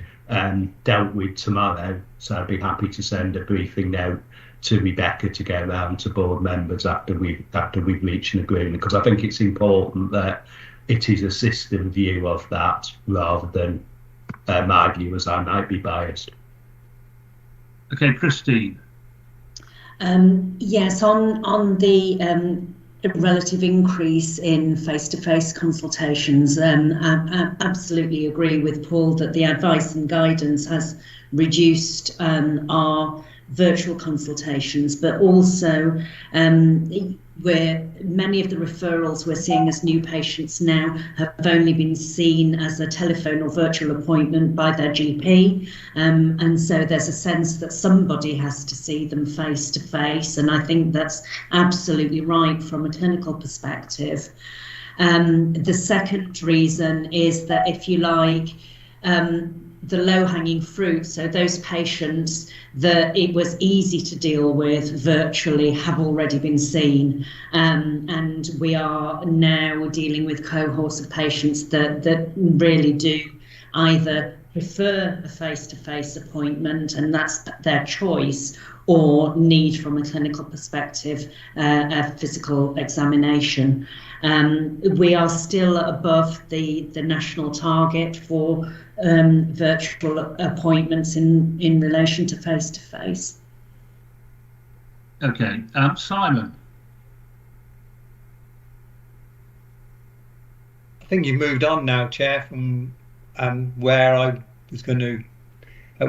S4: dealt with tomorrow. So I'd be happy to send a briefing note to Rebecca to go round to board members after we've reached an agreement, because I think it's important that it is a system view of that rather than my view, as I might be biased.
S1: Okay, Christine.
S17: Yes, on the relative increase in face-to-face consultations, I absolutely agree with Paul that the advice and guidance has reduced our virtual consultations, but also where many of the referrals we're seeing as new patients now have only been seen as a telephone or virtual appointment by their GP, and so there's a sense that somebody has to see them face to face, and I think that's absolutely right from a clinical perspective. The second reason is that, if you like, the low-hanging fruit, so those patients that it was easy to deal with virtually, have already been seen, and we are now dealing with cohorts of patients that really do either prefer a face-to-face appointment, and that's their choice, or need, from a clinical perspective, a physical examination. We are still above the national target for virtual appointments in relation to face-to-face.
S1: Okay, Simon.
S8: I think you've moved on now, Chair, from where I was going to,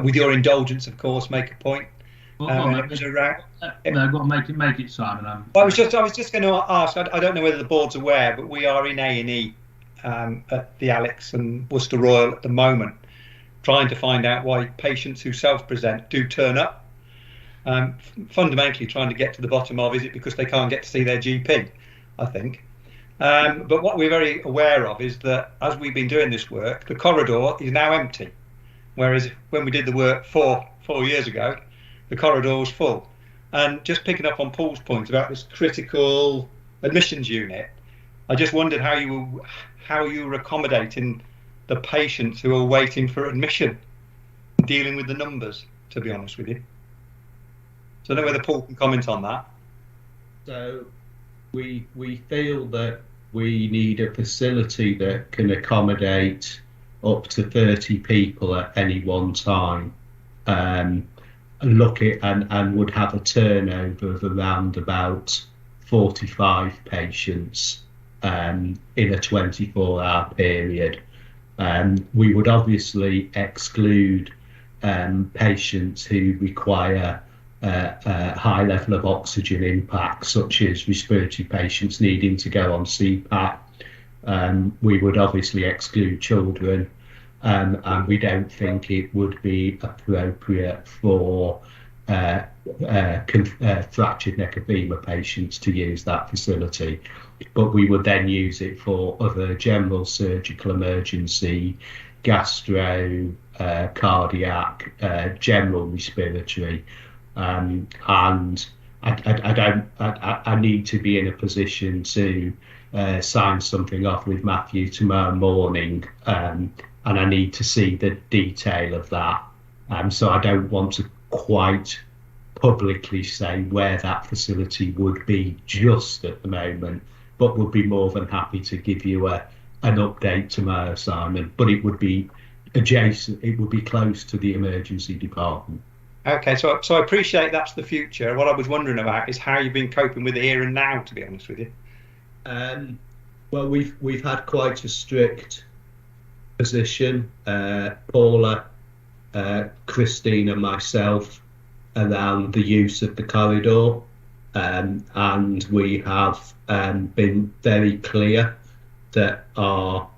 S8: with your indulgence, of course, make a point.
S1: Go on, make it, Simon.
S8: I was just going to ask. I don't know whether the board's aware, but we are in A&E at the Alex and Worcester Royal at the moment, trying to find out why patients who self-present do turn up. Fundamentally, trying to get to the bottom of, is it because they can't get to see their GP? I think. But what we're very aware of is that as we've been doing this work, the corridor is now empty, whereas when we did the work 4 years ago, the corridor was full. And just picking up on Paul's point about this critical admissions unit, I just wondered how you were accommodating the patients who are waiting for admission, dealing with the numbers, to be honest with you. So I don't know whether Paul can comment on that.
S4: So we feel that we need a facility that can accommodate up to 30 people at any one time. And would have a turnover of around about 45 patients in a 24-hour period. We would obviously exclude patients who require a high level of oxygen impact, such as respiratory patients needing to go on CPAP. We would obviously exclude children, and we don't think it would be appropriate for fractured neck of femur patients to use that facility. But we would then use it for other general surgical emergency, gastro, cardiac, general respiratory, and I need to be in a position to sign something off with Matthew tomorrow morning, and I need to see the detail of that. So I don't want to quite publicly say where that facility would be just at the moment, but would be more than happy to give you an update tomorrow, Simon. But it would be adjacent, it would be close to the emergency department.
S8: Okay, so I appreciate that's the future. What I was wondering about is how you've been coping with the here and now, to be honest with you.
S4: Well, we've had quite a strict position, Paula, Christine and myself, around the use of the corridor, and we have been very clear that our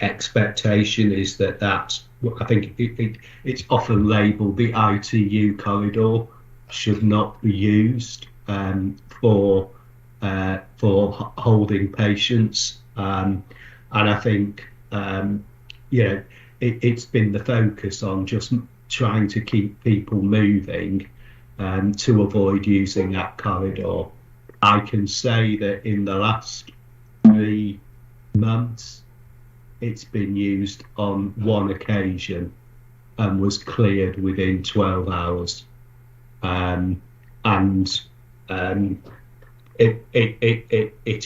S4: expectation is that I think it's often labelled the ITU corridor should not be used for holding patients, and I think it's been the focus on just trying to keep people moving to avoid using that corridor. I can say that in the last 3 months it's been used on one occasion and was cleared within 12 hours. It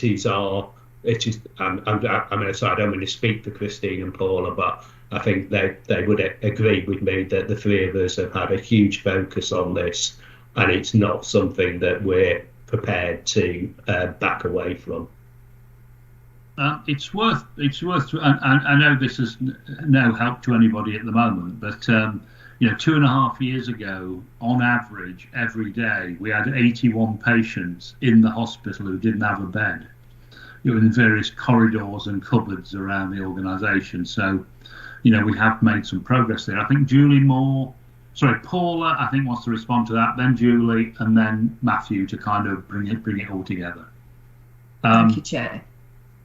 S4: is our, it is, I mean, so I don't really speak for Christine and Paula, but I think they would agree with me that the three of us have had a huge focus on this, and it's not something that we're prepared to back away from.
S1: It's worth. I know this is no help to anybody at the moment, but 2.5 years ago, on average, every day we had 81 patients in the hospital who didn't have a bed. In various corridors and cupboards around the organisation. So, we have made some progress there. I think Paula, I think, wants to respond to that. Then Julie, and then Matthew to kind of bring it all together.
S6: Thank you, Chair.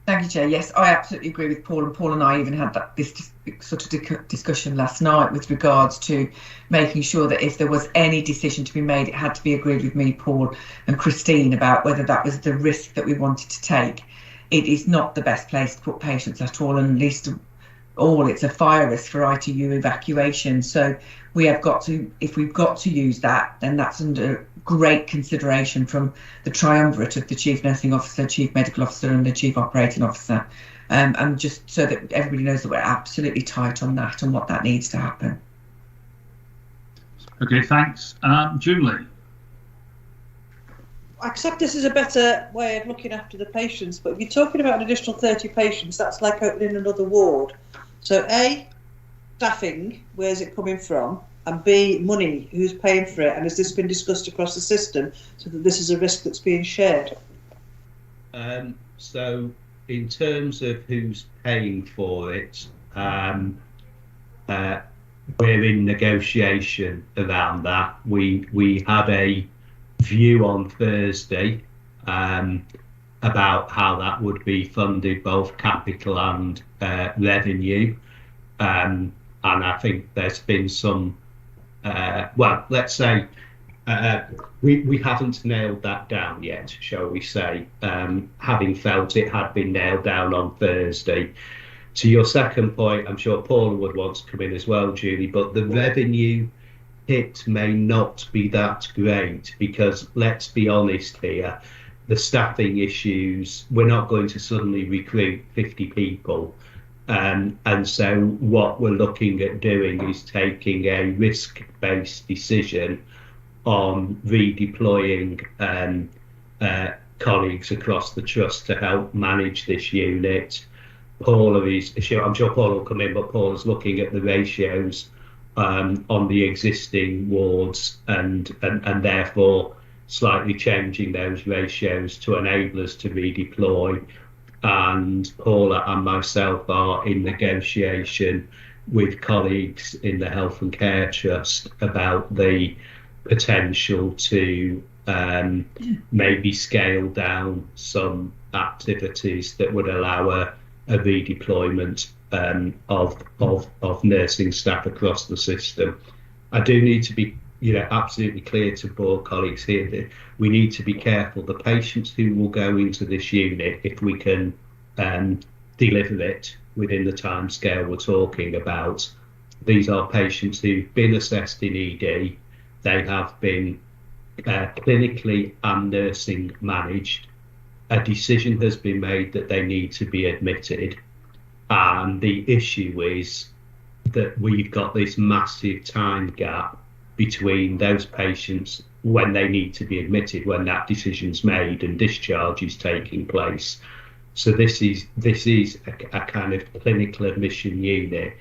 S6: Thank you, Chair. Yes, I absolutely agree with Paul, and Paul and I even had this sort of discussion last night with regards to making sure that if there was any decision to be made, it had to be agreed with me, Paul, and Christine about whether that was the risk that we wanted to take. It is not the best place to put patients at all, and least of all, it's a fire risk for ITU evacuation. So we have got to, if we've got to use that, then that's under great consideration from the triumvirate of the Chief Nursing Officer, Chief Medical Officer and the Chief Operating Officer. And just so that everybody knows that we're absolutely tight on that and what that needs to happen.
S1: Okay, thanks. Julie.
S19: I accept this is a better way of looking after the patients, but if you're talking about an additional 30 patients, that's like opening another ward. So A, staffing, where's it coming from? And B, money, who's paying for it? And has this been discussed across the system so that this is a risk that's being shared?
S4: So in terms of who's paying for it, we're in negotiation around that. We had a view on Thursday about how that would be funded, both capital and revenue, and I think there's been some let's say we haven't nailed that down yet, shall we say, having felt it had been nailed down on Thursday. To your second point, I'm sure Paula would want to come in as well, Julie, but the revenue hit may not be that great because, let's be honest here, the staffing issues, we're not going to suddenly recruit 50 people. And so what we're looking at doing is taking a risk-based decision on redeploying colleagues across the trust to help manage this unit. Paula is, I'm sure Paula will come in, but Paula's looking at the ratios on the existing wards and therefore slightly changing those ratios to enable us to redeploy. And Paula and myself are in negotiation with colleagues in the Health and Care Trust about the potential to maybe scale down some activities that would allow a redeployment of nursing staff across the system. I do need to be absolutely clear to board colleagues here that we need to be careful. The patients who will go into this unit, if we can deliver it within the time scale we're talking about, these are patients who've been assessed in ED, they have been clinically and nursing managed, a decision has been made that they need to be admitted, and the issue is that we've got this massive time gap between those patients when they need to be admitted, when that decision's made and discharge is taking place. So this is a kind of clinical admission unit.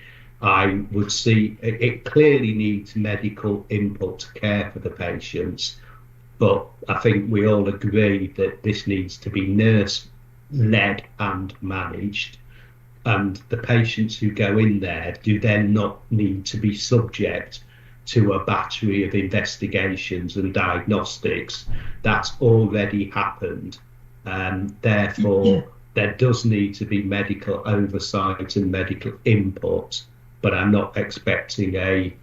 S4: I would see it clearly needs medical input to care for the patients, but I think we all agree that this needs to be nurse-led and managed, and the patients who go in there do then not need to be subject to a battery of investigations and diagnostics. That's already happened, and therefore there does need to be medical oversight and medical input, but I'm not expecting a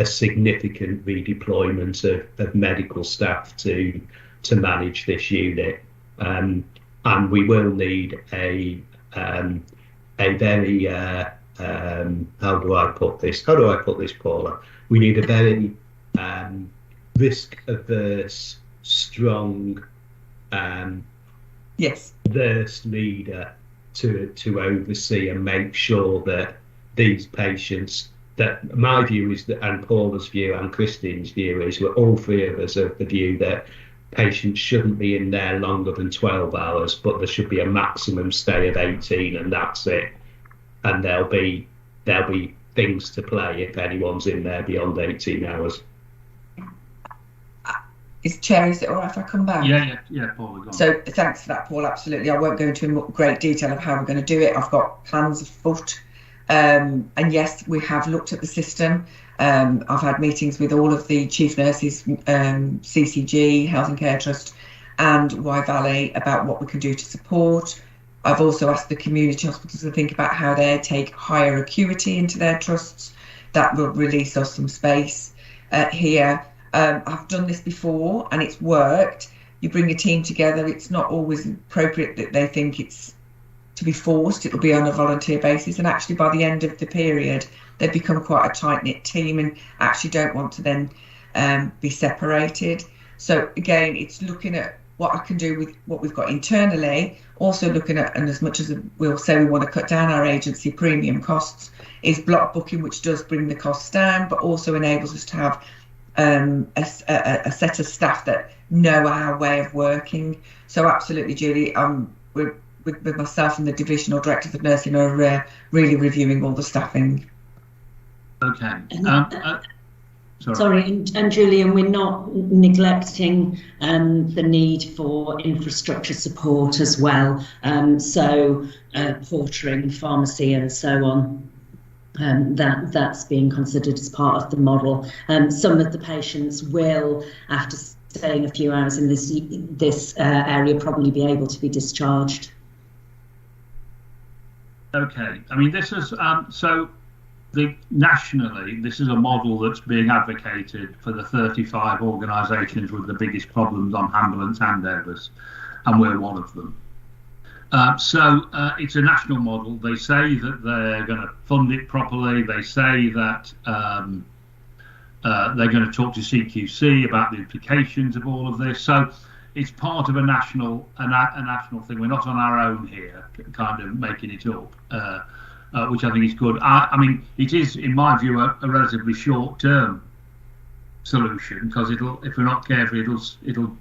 S4: significant redeployment of medical staff to manage this unit, and we will need a very how do I put this, Paula? We need a very risk-averse, strong nurse leader to oversee and make sure that these patients, that my view is that, and Paula's view and Christine's view is, we're all three of us of the view that patients shouldn't be in there longer than 12 hours, but there should be a maximum stay of 18, and that's it. And there'll be things to play if anyone's in there beyond 18 hours.
S6: Chair, is it all right if I come back?
S1: Yeah, Paula, go on.
S6: So thanks for that, Paul. Absolutely. I won't go into great detail of how we're going to do it. I've got plans afoot. And yes, we have looked at the system. I've had meetings with all of the chief nurses, CCG, Health and Care Trust, and Y Valley about what we can do to support. I've also asked the community hospitals to think about how they take higher acuity into their trusts. That will release us some space here. I've done this before and it's worked. You bring a team together. It's not always appropriate that they think it's to be forced. It'll be on a volunteer basis, and actually by the end of the period they've become quite a tight-knit team and actually don't want to then be separated. So again, it's looking at what I can do with what we've got internally, also looking at, and as much as we'll say we want to cut down our agency premium costs, is block booking, which does bring the costs down but also enables us to have a set of staff that know our way of working. So absolutely, Julie, with myself and the divisional directors of nursing are really reviewing all the staffing.
S1: Okay.
S17: Sorry, and Julian, we're not neglecting the need for infrastructure support as well. So portering, pharmacy, and so on. That's being considered as part of the model. Some of the patients will, after staying a few hours in this area, probably be able to be discharged.
S1: Okay, I mean, this is nationally, this is a model that's being advocated for the 35 organisations with the biggest problems on ambulance handovers, and we're one of them. So it's a national model. They say that they're going to fund it properly. They say that they're going to talk to CQC about the implications of all of this. So it's part of a national thing. We're not on our own here, kind of making it up, which I think is good. I mean, it is, in my view, a relatively short-term solution, because if we're not careful, it'll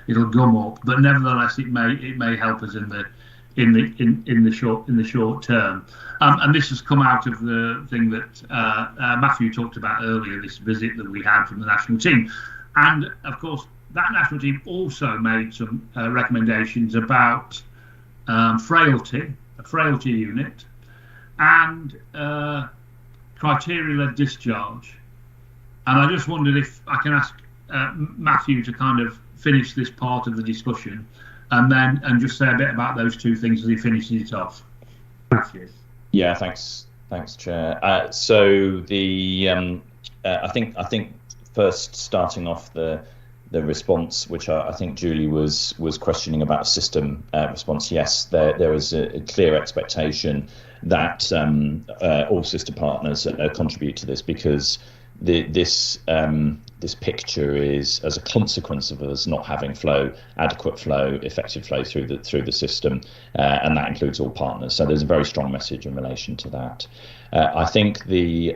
S1: it'll gum up. But nevertheless, it may help us in the short term. And this has come out of the thing that Matthew talked about earlier, this visit that we had from the national team. And of course, that national team also made some recommendations about frailty, a frailty unit, and criteria-led discharge. And I just wondered if I can ask Matthew to kind of finish this part of the discussion, and just say a bit about those two things as he finishes it off. Matthew.
S15: Yeah, thanks, Chair. So the I think first starting off the response, which I think Julie was questioning about system response. Yes, there is a clear expectation that all sister partners contribute to this, because this picture is as a consequence of us not having adequate flow, effective flow through the system, and that includes all partners. So there's a very strong message in relation to that. I think the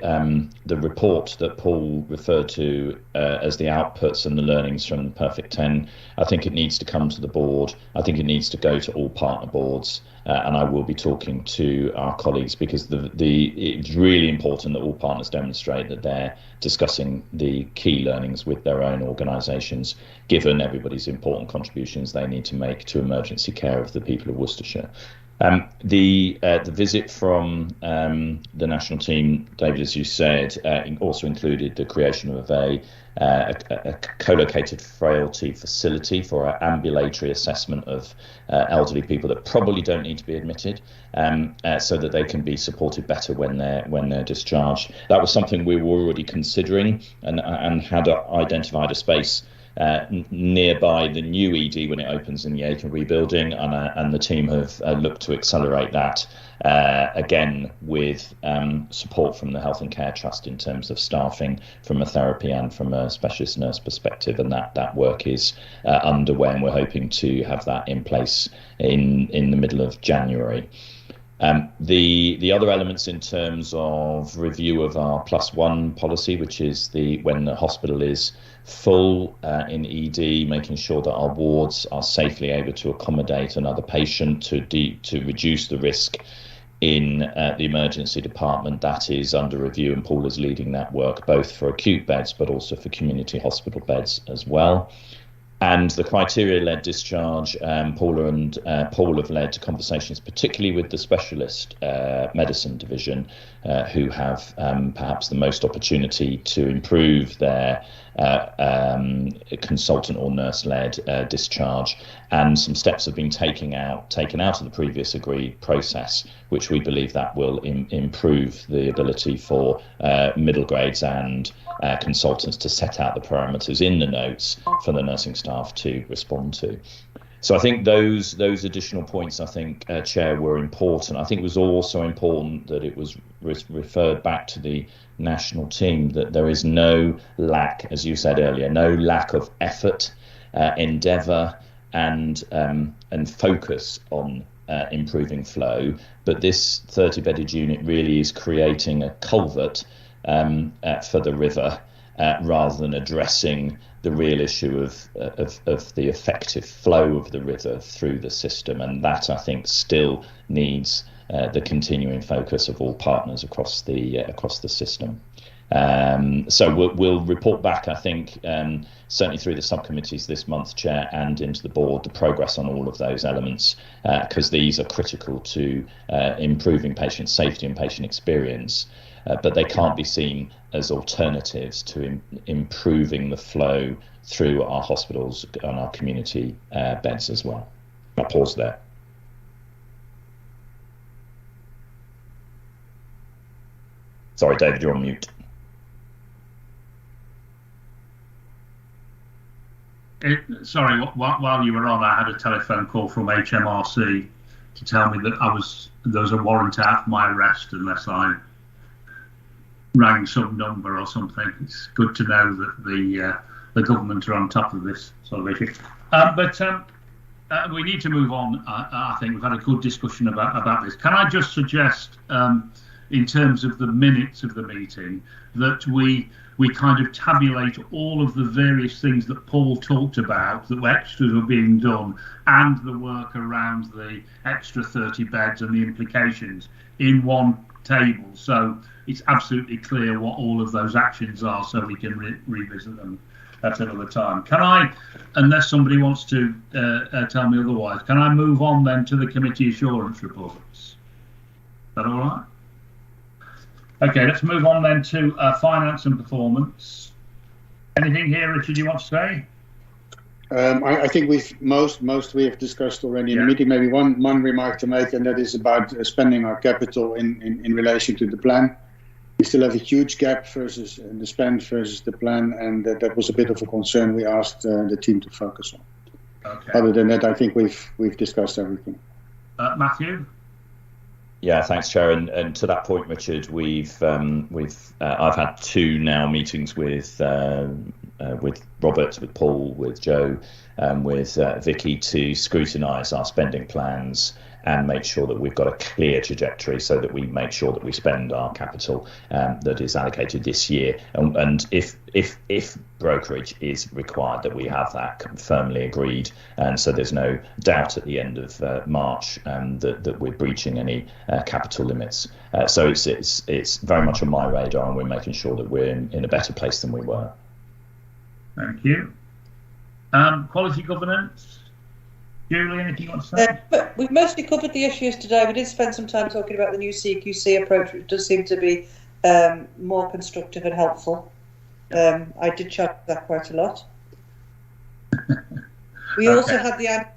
S15: report that Paul referred to as the outputs and the learnings from Perfect 10, I think it needs to come to the board. I think it needs to go to all partner boards, and I will be talking to our colleagues, because it's really important that all partners demonstrate that they're discussing the key learnings with their own organisations, given everybody's important contributions they need to make to emergency care of the people of Worcestershire. The visit from the national team, David, as you said, also included the creation of a co-located frailty facility for our ambulatory assessment of elderly people that probably don't need to be admitted, so that they can be supported better when they're discharged. That was something we were already considering, and had identified a space nearby the new ED when it opens in the Aikenbury building, and the team have looked to accelerate that again with support from the Health and Care Trust in terms of staffing from a therapy and from a specialist nurse perspective, and that work is underway, and we're hoping to have that in place in the middle of January. The other elements in terms of review of our +1 policy, which is when the hospital is full in ED, making sure that our wards are safely able to accommodate another patient to reduce the risk in the emergency department. That is under review, and Paul is leading that work, both for acute beds but also for community hospital beds as well. And the criteria-led discharge, Paul have led conversations, particularly with the specialist medicine division, who have perhaps the most opportunity to improve their consultant or nurse-led discharge. And some steps have been taken out of the previous agreed process, which we believe that will improve the ability for middle grades and consultants to set out the parameters in the notes for the nursing staff to respond to. So I think those additional points, I think, Chair, were important. I think it was also important that it was referred back to the national team, that there is no lack, as you said earlier, no lack of effort, endeavour and focus on improving flow. But this 30-bedded unit really is creating a culvert for the river, rather than addressing the real issue of the effective flow of the river through the system. And that, I think, still needs the continuing focus of all partners across the system. So we'll report back, I think, certainly through the subcommittees this month, Chair, and into the board, the progress on all of those elements, because these are critical to improving patient safety and patient experience. But they can't be seen as alternatives to improving the flow through our hospitals and our community beds as well. I'll pause there. Sorry, David, you're on mute.
S1: Sorry, while you were on, I had a telephone call from HMRC to tell me that there was a warrant out for my arrest unless I rang some number or something. It's good to know that the government are on top of this sort of issue. But we need to move on. I think we've had a good discussion about this. Can I just suggest in terms of the minutes of the meeting, that we kind of tabulate all of the various things that Paul talked about, that extras were being done, and the work around the extra 30 beds and the implications in one table. So it's absolutely clear what all of those actions are, so we can revisit them at another time. Can I, unless somebody wants to tell me otherwise, can I move on then to the committee assurance reports? Is that all right? Okay, let's move on then to finance and performance. Anything here, Richard, you want to say?
S14: I think most we have discussed already in the meeting. Maybe one remark to make, and that is about spending our capital in relation to the plan. We still have a huge gap versus the spend versus the plan, and that was a bit of a concern we asked the team to focus on.
S1: Okay.
S14: Other than that, I think we've discussed everything.
S1: Matthew?
S15: Yeah, thanks, Chair. And to that point, Richard, I've had 2 now meetings with Robert, with Paul, with Joe, with Vicky to scrutinise our spending plans and make sure that we've got a clear trajectory, so that we make sure that we spend our capital that is allocated this year. And if brokerage is required, that we have that firmly agreed, and so there's no doubt at the end of March that we're breaching any capital limits. So it's very much on my radar, and we're making sure that we're in a better place than we were.
S1: Thank you. Quality governance. Julie, anything you want to say?
S19: But we've mostly covered the issues today. We did spend some time talking about the new CQC approach, which does seem to be more constructive and helpful. I did chat that quite a lot. We also had the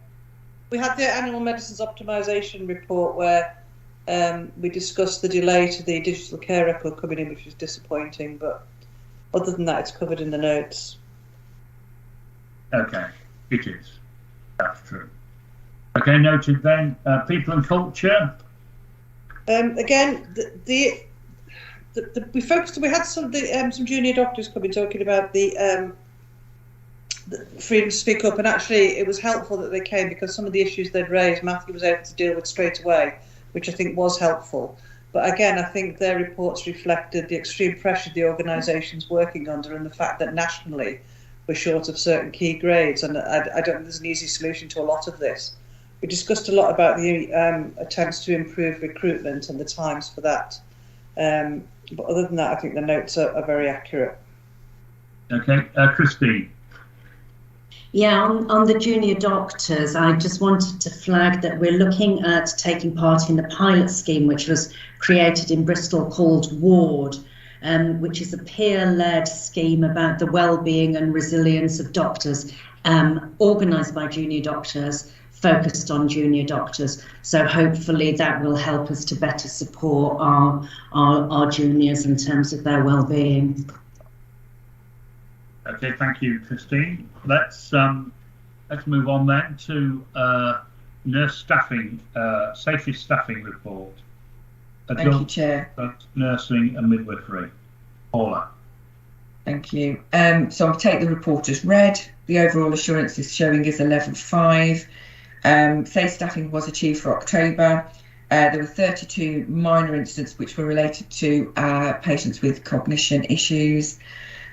S19: animal medicines optimisation report, where we discussed the delay to the digital care record coming in, which was disappointing. But other than that, it's covered in the notes.
S1: Okay, it is. That's true. Okay, noted then. People and culture.
S19: Again, we focused. We had some junior doctors coming talking about the freedom to speak up, and actually it was helpful that they came, because some of the issues they'd raised, Matthew was able to deal with straight away, which I think was helpful. But again, I think their reports reflected the extreme pressure the organisation's working under, and the fact that nationally we're short of certain key grades, and I don't think there's an easy solution to a lot of this. We discussed a lot about the attempts to improve recruitment and the times for that. But other than that, I think the notes are very accurate.
S1: Okay, Christine.
S17: Yeah, on the junior doctors, I just wanted to flag that we're looking at taking part in a pilot scheme which was created in Bristol called Ward, which is a peer-led scheme about the well-being and resilience of doctors, organised by junior doctors, focused on junior doctors. So hopefully that will help us to better support our juniors in terms of their well-being.
S1: Okay, thank you, Christine. Let's move on then to nurse staffing, safest staffing report.
S6: Thank you, Chair.
S1: Nursing and midwifery. Paula.
S6: Thank you. So I'll take the report as read. The overall assurance is showing is a level 5. Safe staffing was achieved for October. There were 32 minor incidents which were related to patients with cognition issues.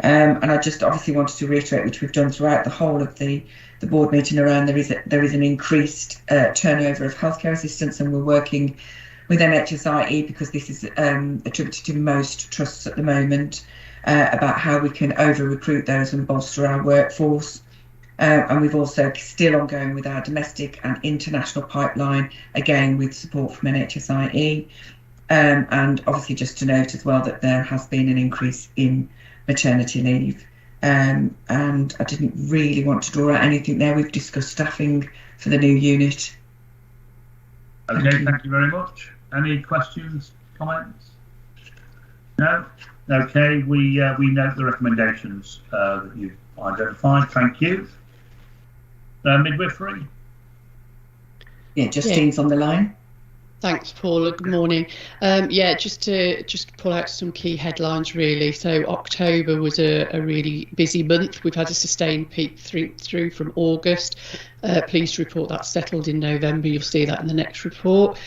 S6: And I just obviously wanted to reiterate, which we've done throughout the whole of the board meeting, around there is an increased turnover of healthcare assistants, and we're working with NHSIE, because this is attributed to most trusts at the moment, about how we can over-recruit those and bolster our workforce. And we've also still ongoing with our domestic and international pipeline, again with support from NHSIE. And obviously just to note as well that there has been an increase in maternity leave. And I didn't really want to draw out anything there. We've discussed staffing for the new unit.
S1: Okay, thank you very much. Any questions, comments? No? Okay, we note the recommendations that you've identified. Thank you. Midwifery?
S6: Yeah, Justine's on the line.
S9: Thanks, Paula. Good morning. Yeah, just to pull out some key headlines, really. So October was a really busy month. We've had a sustained peak through from August. Pleased to report that settled in November. You'll see that in the next report.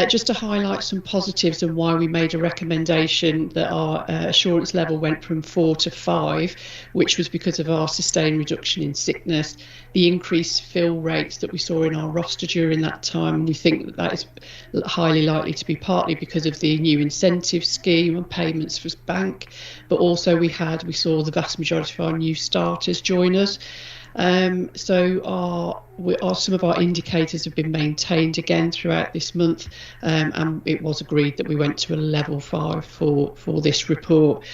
S9: Just to highlight some positives and why we made a recommendation that our assurance level went from 4 to 5, which was because of our sustained reduction in sickness, the increased fill rates that we saw in our roster during that time. We think that is highly likely to be partly because of the new incentive scheme and payments for bank, but also we saw the vast majority of our new starters join us. So some of our indicators have been maintained again throughout this month, and it was agreed that we went to a level 5 for this report.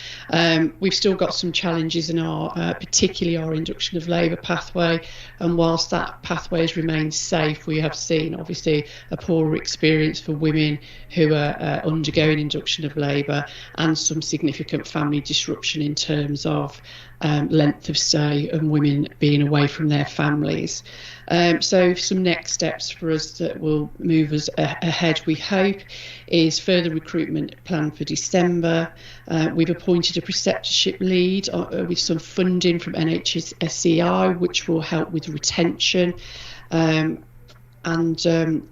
S9: We've still got some challenges in our, particularly our induction of labour pathway, and whilst that pathway has remained safe, we have seen obviously a poorer experience for women who are undergoing induction of labour, and some significant family disruption in terms of length of stay and women being away from their families. So some next steps for us that will move us ahead, we hope, is further recruitment planned for December. We've appointed a preceptorship lead with some funding from NHSEI, which will help with retention. And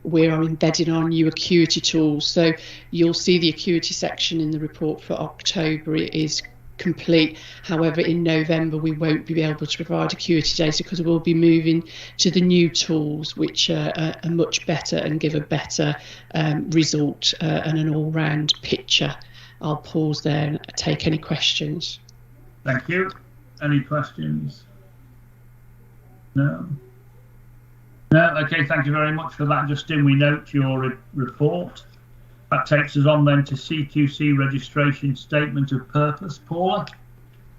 S9: we are embedding our new acuity tools. So you'll see the acuity section in the report for October is complete. However, in November we won't be able to provide acuity data because we'll be moving to the new tools, which are much better and give a better result and an all-round picture. I'll pause there and take any questions.
S1: Thank you. Any questions? No? No? Okay, thank you very much for that, Justin. We note your report. That takes us on then to CQC registration statement of purpose. Paula?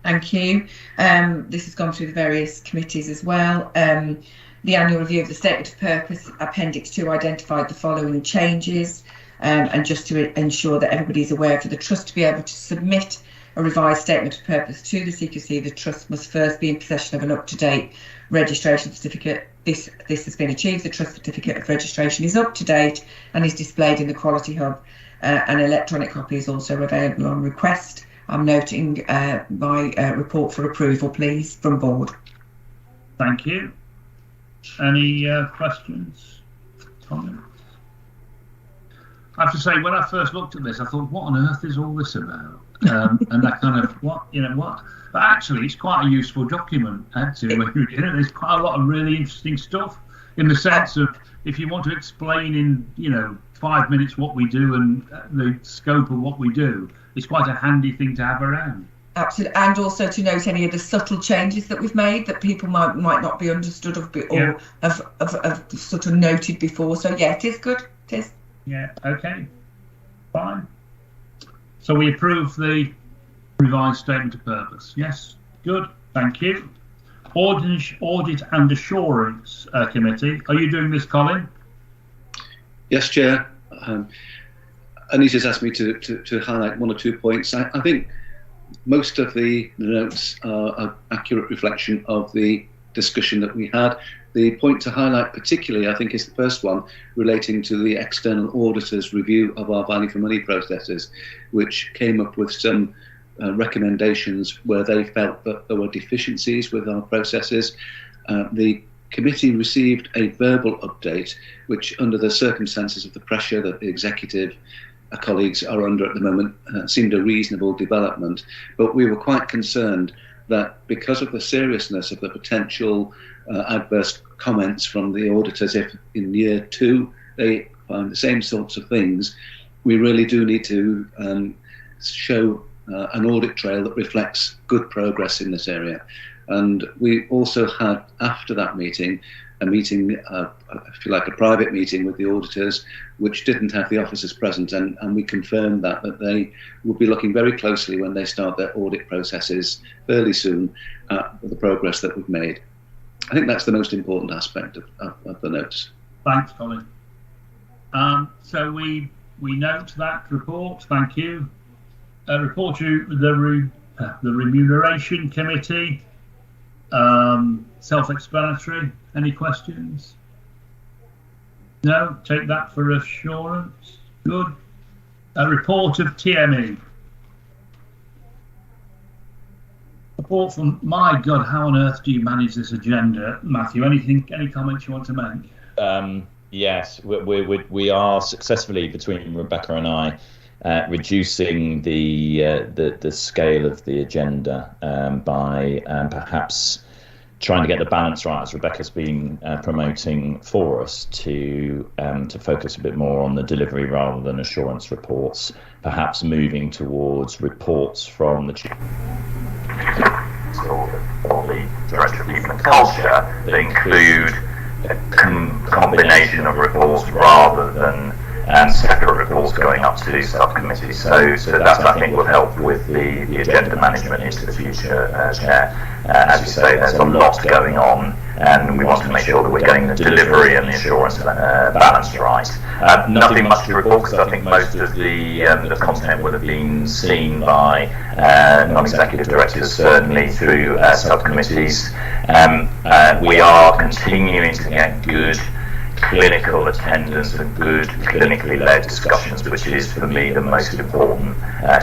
S6: Thank you. This has gone through the various committees as well. The annual review of the statement of purpose, Appendix 2, identified the following changes, and just to ensure that everybody's aware, for the Trust to be able to submit a revised statement of purpose to the CQC, the Trust must first be in possession of an up-to-date registration certificate. This has been achieved. The Trust certificate of registration is up to date and is displayed in the Quality Hub. An electronic copy is also available on request. I'm noting my report for approval, please, from board.
S1: Thank you. Any questions, comments? I have to say, when I first looked at this, I thought, what on earth is all this about? And I kind of, what? But actually, it's quite a useful document. Actually, there's quite a lot of really interesting stuff in the sense of if you want to explain in 5 minutes what we do and the scope of what we do, it's quite a handy thing to have around.
S6: Absolutely, and also to note any of the subtle changes that we've made that people might not be understood of or have sort of noted before. So yeah, it is good. It is.
S1: Yeah. Okay. Fine. So we approve the revised statement of purpose. Yes. Good. Thank you. Audit and Assurance Committee. Are you doing this, Colin?
S21: Yes, Chair. Anita's asked me to highlight 1 or 2 points. I think most of the notes are an accurate reflection of the discussion that we had. The point to highlight particularly, I think, is the first one relating to the external auditor's review of our value for money processes, which came up with some recommendations where they felt that there were deficiencies with our processes. The committee received a verbal update, which, under the circumstances of the pressure that the executive colleagues are under at the moment, seemed a reasonable development. But we were quite concerned that because of the seriousness of the potential adverse comments from the auditors, if in year 2 they find the same sorts of things, we really do need to show an audit trail that reflects good progress in this area. And we also had, after that meeting, a meeting, if you like, a private meeting with the auditors, which didn't have the officers present, and we confirmed that they will be looking very closely when they start their audit processes fairly soon at the progress that we've made. I think that's the most important aspect of the notes.
S1: Thanks, Colin. So we note that report. Thank you. Report to the Remuneration Committee. Self-explanatory. Any questions? No, take that for assurance. Good. A report of TME. Report from, my God, how on earth do you manage this agenda, Matthew? Any comments you want to make?
S15: Yes, we are successfully, between Rebecca and I, reducing the scale of the agenda by perhaps trying to get the balance right, as Rebecca's been promoting for us, to focus a bit more on the delivery rather than assurance reports, perhaps moving towards reports from the chief or the Director of People and Culture that include a combination of reports rather than separate reports going up to subcommittees. So that, I think, will help with the agenda management into the future, Chair. As you say, there's a lot going on, and we want to make sure that we're getting the delivery and the assurance balance right. Nothing much to report, because I think most of the content would have been seen by non-executive directors, certainly through subcommittees. We are continuing to get good clinical attendance and good clinically led discussions, which is for me the most important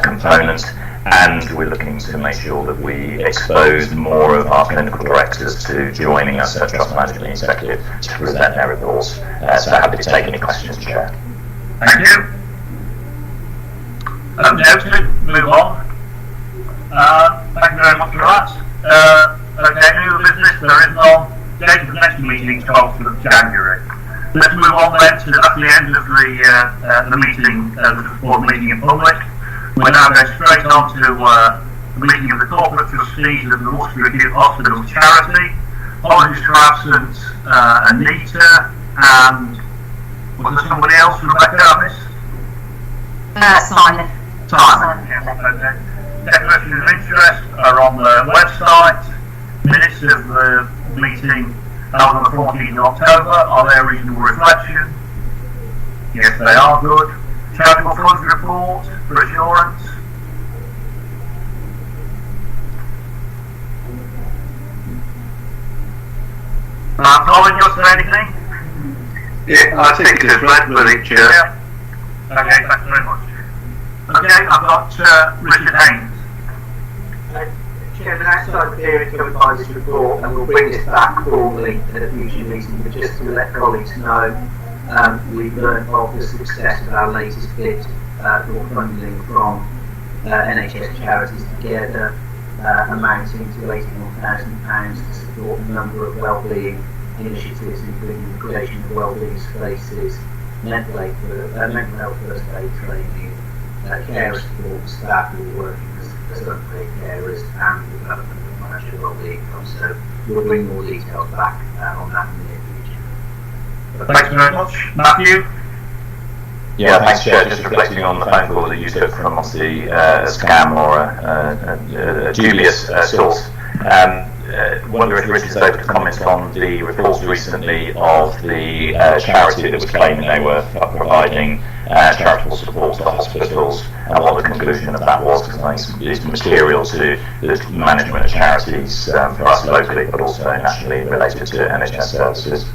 S15: component, and we're looking to make sure that we expose more of our clinical directors to joining us at Trust Management Executive to present their reports. So happy to take any questions, Chair.
S1: Thank you. Noted. Move on. Thank you very much for that. Okay, new business. There is no date of the next meeting, 12th of January. Let's move on then to the end of the meeting, the board meeting in public. We're now going straight on to the meeting of the corporate trustees of the Worcestershire Hospital Charity. Apologies to absent Anita, and was there somebody else, Rebecca, I missed?
S10: Simon.
S1: Simon, yes, okay. Declarations of interest are on the website. Minutes of the meeting held on the 14th of October. Are they a reasonable reflection? Yes, they are. Good. Charitable funds report for assurance. Colin, you want to say anything?
S21: Yeah, I think it's right with it, Chair.
S1: Yeah. Okay, thanks very much. Okay, I've got Richard Haynes.
S11: Chairman, outside the period covered by this report, and we'll bring this back formally at a future meeting, but just to let colleagues know, we've learned of the success of our latest bid for funding from NHS charities together, amounting to £81,000 to support a number of wellbeing initiatives, including the creation of wellbeing spaces, mental health first aid training, care support staff who are working as unpaid carers, and the development of financial wellbeing. So we'll bring more details back on that in the near future.
S1: Thanks very much. Matthew?
S15: Yeah, thanks, Chair. Just reflecting on the phone call that you took from obviously a scam or a dubious source. Wonder if Richard's able to comment on the reports recently of the charity that was claiming they were providing charitable support to the hospitals, and what the conclusion of that was, because I think it's material to the management of charities for us locally, but also nationally related to NHS services.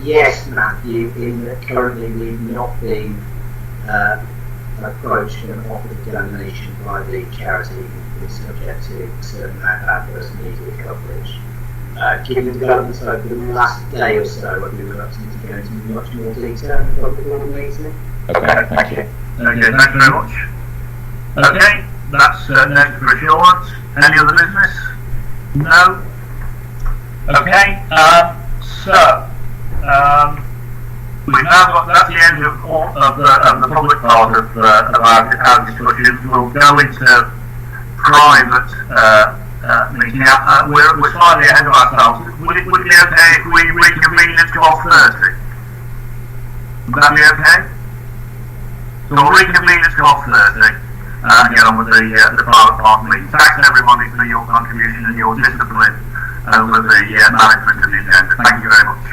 S11: Yes, Matthew, in that currently we've not been approached and offered a donation by the charity. It's subject to a certain amount of adverse media coverage. Given the developments over the last day or so, I'd be reluctant to go into much more detail in the public board meeting.
S15: Okay, thank you.
S1: Okay, thanks very much. Okay, that's noted for assurance. Any other business? No? Okay, we've now got, that's the end of the public part of our discussions. We'll go into private meeting. We're slightly ahead of ourselves. Would it be okay if we reconvene at 12:30? Would that be okay? So we'll reconvene at 12:30 and get on with the private part meeting. Thanks everybody for your contribution and your discipline with the management of the agenda. Thank you very much.